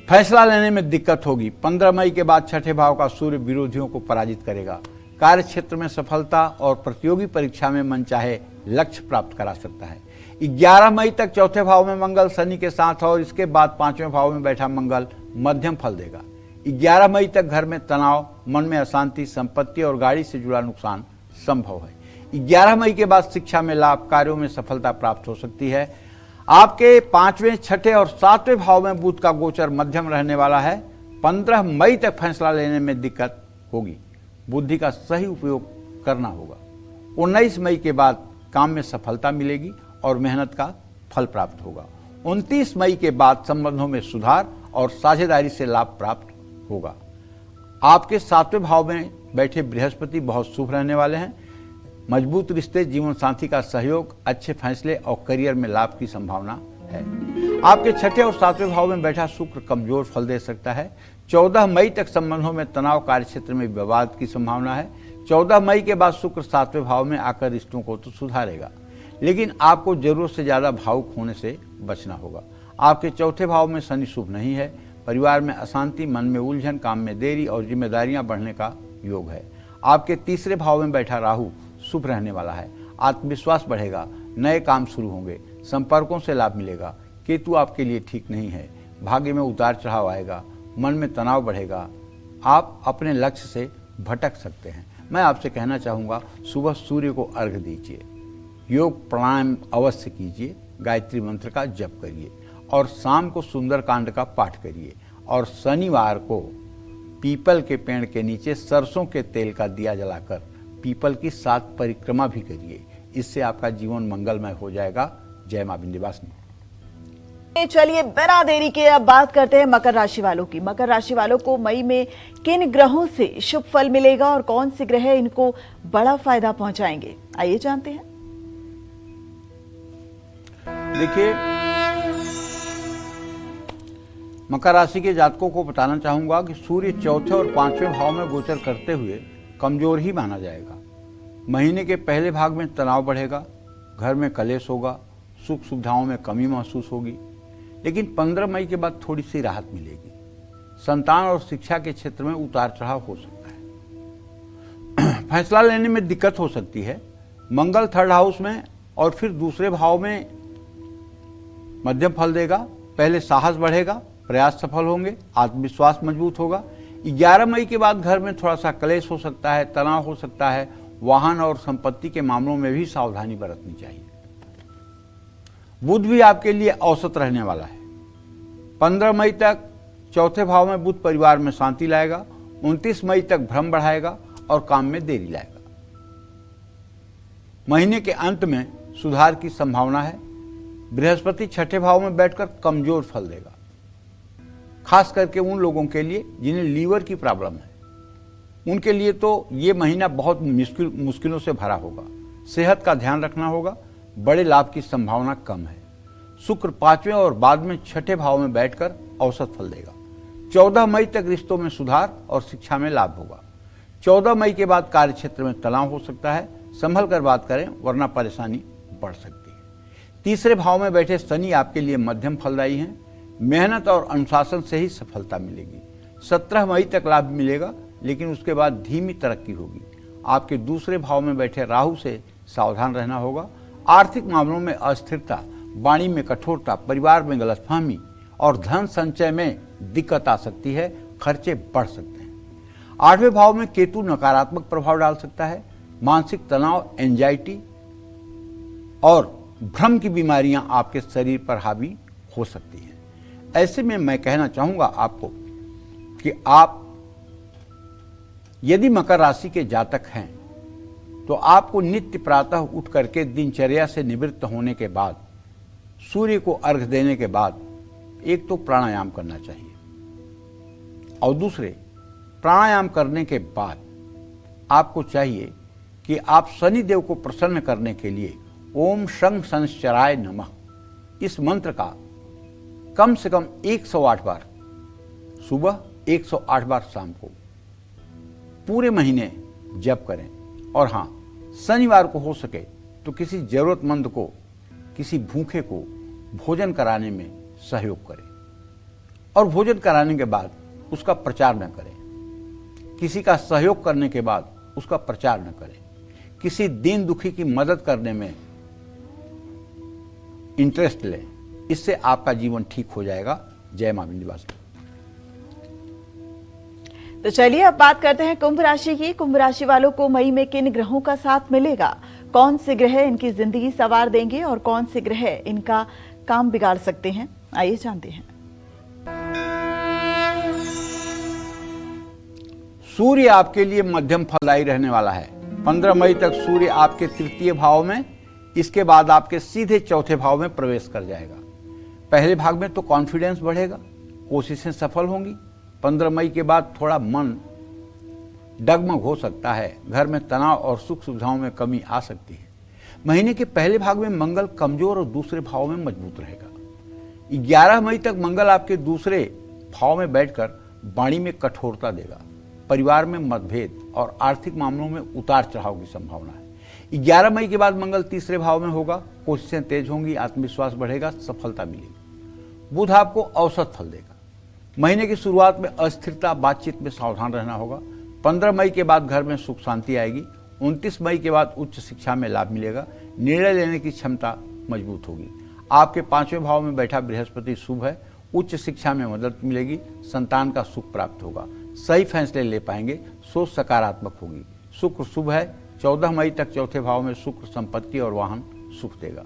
फैसला लेने में दिक्कत होगी। 15 मई के बाद छठे भाव का सूर्य विरोधियों को पराजित करेगा, कार्य क्षेत्र में सफलता और प्रतियोगी परीक्षा में मनचाहे लक्ष्य प्राप्त करा सकता है। 11 मई तक चौथे भाव में मंगल शनि के साथ और इसके बाद 5वें भाव में बैठा मंगल मध्यम फल देगा। 11 मई तक घर में तनाव, मन में अशांति, संपत्ति और गाड़ी से जुड़ा नुकसान संभव है। 11 मई के बाद शिक्षा में लाभ, कार्यों में सफलता प्राप्त हो सकती है। आपके 5वें, 6ठे और 7वें भाव में बुध का गोचर मध्यम रहने वाला है। 15 मई तक फैसला लेने में दिक्कत होगी, बुद्धि का सही उपयोग करना होगा। 19 मई के बाद काम में सफलता मिलेगी और मेहनत का फल प्राप्त होगा। 29 मई के बाद संबंधों में सुधार और साझेदारी से लाभ प्राप्त होगा। आपके 7वें भाव में बैठे बृहस्पति बहुत शुभ रहने वाले हैं। मजबूत रिश्ते, जीवन साथी का सहयोग, अच्छे फैसले और करियर में लाभ की संभावना है। आपके छठे और सातवें भाव में बैठा शुक्र कमजोर फल दे सकता है। 14 मई तक संबंधों में तनाव, कार्यक्षेत्र में विवाद की संभावना है। 14 मई के बाद शुक्र सातवें भाव में आकर रिश्तों को तो सुधारेगा, लेकिन आपको जरूरत से ज्यादा भावुक होने से बचना होगा। आपके चौथे भाव में शनि शुभ नहीं है। परिवार में अशांति, मन में उलझन, काम में देरी और जिम्मेदारियां बढ़ने का योग है। आपके तीसरे भाव में बैठा राहु शुभ रहने वाला है। आत्मविश्वास बढ़ेगा, नए काम शुरू होंगे, संपर्कों से लाभ मिलेगा। केतु आपके लिए ठीक नहीं है, भाग्य में उतार चढ़ाव आएगा, मन में तनाव बढ़ेगा, आप अपने लक्ष्य से भटक सकते हैं। मैं आपसे कहना चाहूँगा, सुबह सूर्य को अर्घ्य दीजिए, योग प्राणायाम अवश्य कीजिए, गायत्री मंत्र का जप करिए और शाम को सुंदरकांड का पाठ करिए। और शनिवार को पीपल के पेड़ के नीचे सरसों के तेल का दिया जलाकर पीपल की 7 परिक्रमा भी करिए। इससे आपका जीवन मंगलमय हो जाएगा। जय मां विंध्यवासिनी। चलिए बिना देरी के अब बात करते हैं मकर राशि वालों की। मकर राशि वालों को मई में किन ग्रहों से शुभ फल मिलेगा और कौन से ग्रह इनको बड़ा फायदा पहुंचाएंगे, आइए जानते हैं। देखिए, मकर राशि के जातकों को बताना चाहूंगा कि सूर्य चौथे और 5वें भाव में गोचर करते हुए कमजोर ही माना जाएगा। महीने के पहले भाग में तनाव बढ़ेगा, घर में कलेश होगा, सुख सुविधाओं में कमी महसूस होगी, लेकिन 15 मई के बाद थोड़ी सी राहत मिलेगी। संतान और शिक्षा के क्षेत्र में उतार चढ़ाव हो सकता है। फैसला लेने में दिक्कत हो सकती है। मंगल 3rd हाउस में और फिर दूसरे भाव में मध्यम फल देगा। पहले साहस बढ़ेगा, प्रयास सफल होंगे, आत्मविश्वास मजबूत होगा। 11 मई के बाद घर में थोड़ा सा कलेश हो सकता है, तनाव हो सकता है। वाहन और संपत्ति के मामलों में भी सावधानी बरतनी चाहिए। बुध भी आपके लिए औसत रहने वाला है। 15 मई तक चौथे भाव में बुध परिवार में शांति लाएगा। 29 मई तक भ्रम बढ़ाएगा और काम में देरी लाएगा। महीने के अंत में सुधार की संभावना है। बृहस्पति छठे भाव में बैठकर कमजोर फल देगा, खास करके उन लोगों के लिए जिन्हें लीवर की प्रॉब्लम है। उनके लिए तो ये महीना बहुत मुश्किलों से भरा होगा। सेहत का ध्यान रखना होगा। बड़े लाभ की संभावना कम है। शुक्र 5वें और बाद में छठे भाव में बैठकर औसत फल देगा। 14 मई तक रिश्तों में सुधार और शिक्षा में लाभ होगा। 14 मई के बाद कार्यक्षेत्र में तनाव हो सकता है, संभल कर बात करें वरना परेशानी बढ़ सकती है। तीसरे भाव में बैठे शनि आपके लिए मध्यम फलदायी हैं। मेहनत और अनुशासन से ही सफलता मिलेगी। 17 मई तक लाभ मिलेगा, लेकिन उसके बाद धीमी तरक्की होगी। आपके दूसरे भाव में बैठे राहु से सावधान रहना होगा। आर्थिक मामलों में अस्थिरता, वाणी में कठोरता, परिवार में गलतफहमी और धन संचय में दिक्कत आ सकती है। खर्चे बढ़ सकते हैं। 8वें भाव में केतु नकारात्मक प्रभाव डाल सकता है। मानसिक तनाव, एंजाइटी और भ्रम की बीमारियां आपके शरीर पर हावी हो सकती हैं। ऐसे में मैं कहना चाहूंगा आपको कि आप यदि मकर राशि के जातक हैं तो आपको नित्य प्रातः उठ करके दिनचर्या से निवृत्त होने के बाद, सूर्य को अर्घ्य देने के बाद एक तो प्राणायाम करना चाहिए और दूसरे प्राणायाम करने के बाद आपको चाहिए कि आप शनिदेव को प्रसन्न करने के लिए ओम शं शनिश्चराय नमः इस मंत्र का कम से कम 108 बार सुबह, 108 बार शाम को पूरे महीने जप करें। और हाँ, शनिवार को हो सके तो किसी जरूरतमंद को, किसी भूखे को भोजन कराने में सहयोग करें और भोजन कराने के बाद उसका प्रचार न करें। किसी का सहयोग करने के बाद उसका प्रचार न करें। किसी दीन दुखी की मदद करने में इंटरेस्ट लें। इससे आपका जीवन ठीक हो जाएगा। जय मां विंध्यवासिनी। तो चलिए अब बात करते हैं कुंभ राशि की। कुंभ राशि वालों को मई में किन ग्रहों का साथ मिलेगा, कौन से ग्रह इनकी जिंदगी संवार देंगे और कौन से ग्रह इनका काम बिगाड़ सकते हैं, आइए जानते हैं। सूर्य आपके लिए मध्यम फलदायी रहने वाला है। 15 मई तक सूर्य आपके तृतीय भाव में, इसके बाद आपके सीधे चौथे भाव में प्रवेश कर जाएगा। पहले भाग में तो कॉन्फिडेंस बढ़ेगा, कोशिशें सफल होंगी। 15 मई के बाद थोड़ा मन डगमग हो सकता है, घर में तनाव और सुख सुविधाओं में कमी आ सकती है। महीने के पहले भाग में मंगल कमजोर और दूसरे भाव में मजबूत रहेगा। 11 मई तक मंगल आपके दूसरे भाव में बैठकर वाणी में कठोरता देगा। परिवार में मतभेद और आर्थिक मामलों में उतार चढ़ाव की संभावना है। 11 मई के बाद मंगल तीसरे भाव में होगा, कोशिशें तेज होंगी, आत्मविश्वास बढ़ेगा, सफलता मिलेगी। बुध आपको औसत फल देगा। महीने की शुरुआत में अस्थिरता, बातचीत में सावधान रहना होगा। 15 मई के बाद घर में सुख शांति आएगी। 29 मई के बाद उच्च शिक्षा में लाभ मिलेगा। निर्णय लेने की क्षमता मजबूत होगी। आपके 5वें भाव में बैठा बृहस्पति शुभ है। उच्च शिक्षा में मदद मिलेगी। संतान का सुख प्राप्त होगा। सही फैसले ले पाएंगे। सोच सकारात्मक होगी। शुक्र शुभ है। 14 मई तक चौथे भाव में शुक्र संपत्ति और वाहन सुख देगा।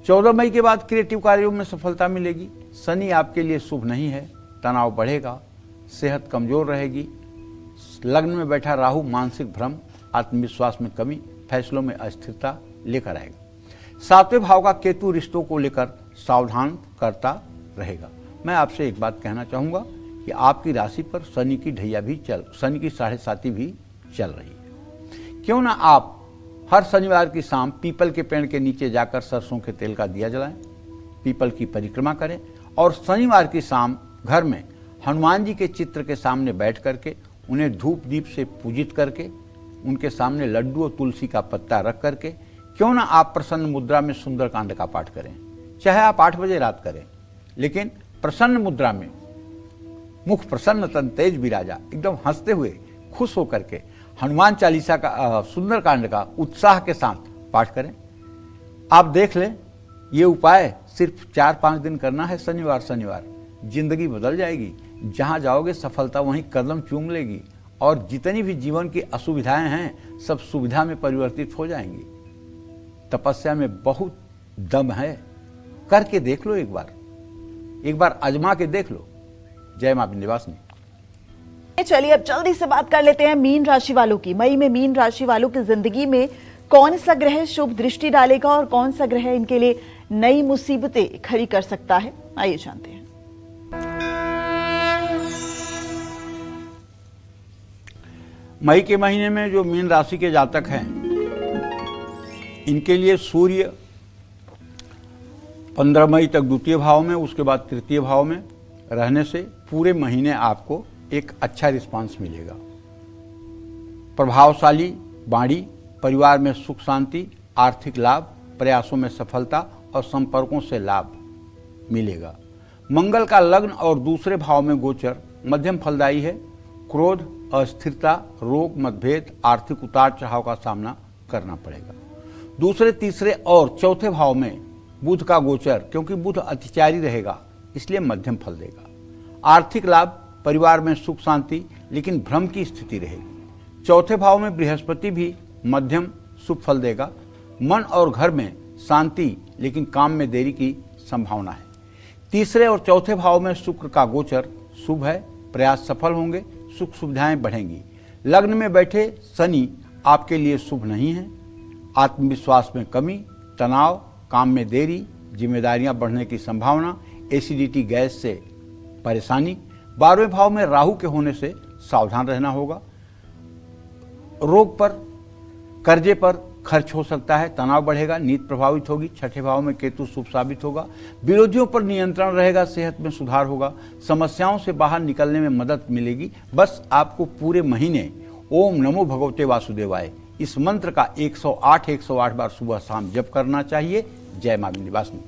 14 मई के बाद क्रिएटिव कार्यों में सफलता मिलेगी। शनि आपके लिए शुभ नहीं है। तनाव बढ़ेगा। सेहत कमजोर रहेगी। लग्न में बैठा राहु मानसिक भ्रम, आत्मविश्वास में कमी, फैसलों में अस्थिरता लेकर आएगा। 7वें भाव का केतु रिश्तों को लेकर सावधान करता रहेगा। मैं आपसे एक बात कहना चाहूंगा कि आपकी राशि पर शनि की 7.5 भी चल रही है। क्यों ना आप हर शनिवार की शाम पीपल के पेड़ के नीचे जाकर सरसों के तेल का दिया जलाएं, पीपल की परिक्रमा करें और शनिवार की शाम घर में हनुमान जी के चित्र के सामने बैठ करके उन्हें धूप दीप से पूजित करके उनके सामने लड्डू और तुलसी का पत्ता रख करके क्यों ना आप प्रसन्न मुद्रा में सुंदरकांड का पाठ करें। चाहे आप 8 बजे रात करें, लेकिन प्रसन्न मुद्रा में मुख प्रसन्न तन तेज विराजा, एकदम हंसते हुए खुश होकर के हनुमान चालीसा का सुंदरकांड का उत्साह के साथ पाठ करें। आप देख लें, ये उपाय सिर्फ 4-5 दिन करना है। शनिवार जिंदगी बदल जाएगी। जहां जाओगे सफलता वहीं कदम चूम लेगी और जितनी भी जीवन की असुविधाएं हैं सब सुविधा में परिवर्तित हो जाएंगी। तपस्या में बहुत दम है। करके देख लो, एक बार आजमा के देख लो। जय मां विंध्यवासिनी। चलिए अब जल्दी से बात कर लेते हैं मीन राशि वालों की। मई में मीन राशि वालों की जिंदगी में कौन सा ग्रह शुभ दृष्टि डालेगा और कौन सा ग्रह इनके लिए नई मुसीबतें खड़ी कर सकता है, आइए जानते हैं। मई के महीने में जो मीन राशि के जातक हैं, इनके लिए सूर्य 15 मई तक द्वितीय भाव में, उसके बाद तृतीय भाव में रहने से पूरे महीने आपको एक अच्छा रिस्पांस मिलेगा। प्रभावशाली वाणी, परिवार में सुख शांति, आर्थिक लाभ, प्रयासों में सफलता और संपर्कों से लाभ मिलेगा। मंगल का लग्न और दूसरे भाव में गोचर मध्यम फलदायी है। क्रोध, अस्थिरता, रोग, मतभेद, आर्थिक उतार चढ़ाव का सामना करना पड़ेगा। दूसरे, तीसरे और चौथे भाव में बुध का गोचर, क्योंकि बुध अतिचारी रहेगा इसलिए मध्यम फल देगा। आर्थिक लाभ, परिवार में सुख शांति, लेकिन भ्रम की स्थिति रहेगी। चौथे भाव में बृहस्पति भी मध्यम शुभ फल देगा। मन और घर में शांति, लेकिन काम में देरी की संभावना है। तीसरे और चौथे भाव में शुक्र का गोचर शुभ है। प्रयास सफल होंगे, सुख सुविधाएं बढ़ेंगी। लग्न में बैठे शनि आपके लिए शुभ नहीं है। आत्मविश्वास में कमी, तनाव, काम में देरी, जिम्मेदारियां बढ़ने की संभावना, एसिडिटी गैस से परेशानी। 12वें भाव में राहु के होने से सावधान रहना होगा। रोग पर, कर्जे पर खर्च हो सकता है, तनाव बढ़ेगा, नींद प्रभावित होगी। 6ठे भाव में केतु शुभ साबित होगा। विरोधियों पर नियंत्रण रहेगा, सेहत में सुधार होगा, समस्याओं से बाहर निकलने में मदद मिलेगी। बस आपको पूरे महीने ओम नमो भगवते वासुदेवाय इस मंत्र का 108 बार सुबह शाम जप करना चाहिए। जय मां विंध्यवासिनी।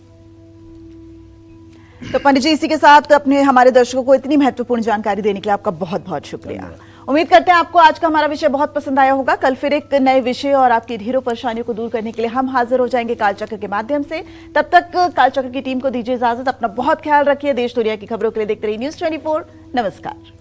तो पंडित जी, इसी के साथ अपने हमारे दर्शकों को इतनी महत्वपूर्ण जानकारी देने के लिए आपका बहुत बहुत शुक्रिया। उम्मीद करते हैं आपको आज का हमारा विषय बहुत पसंद आया होगा। कल फिर एक नए विषय और आपकी ढेरों परेशानियों को दूर करने के लिए हम हाजिर हो जाएंगे कालचक्र के माध्यम से। तब तक कालचक्र की टीम को दीजिए इजाजत। अपना बहुत ख्याल रखिए। देश दुनिया की खबरों के लिए देखते रहिए News 24। नमस्कार।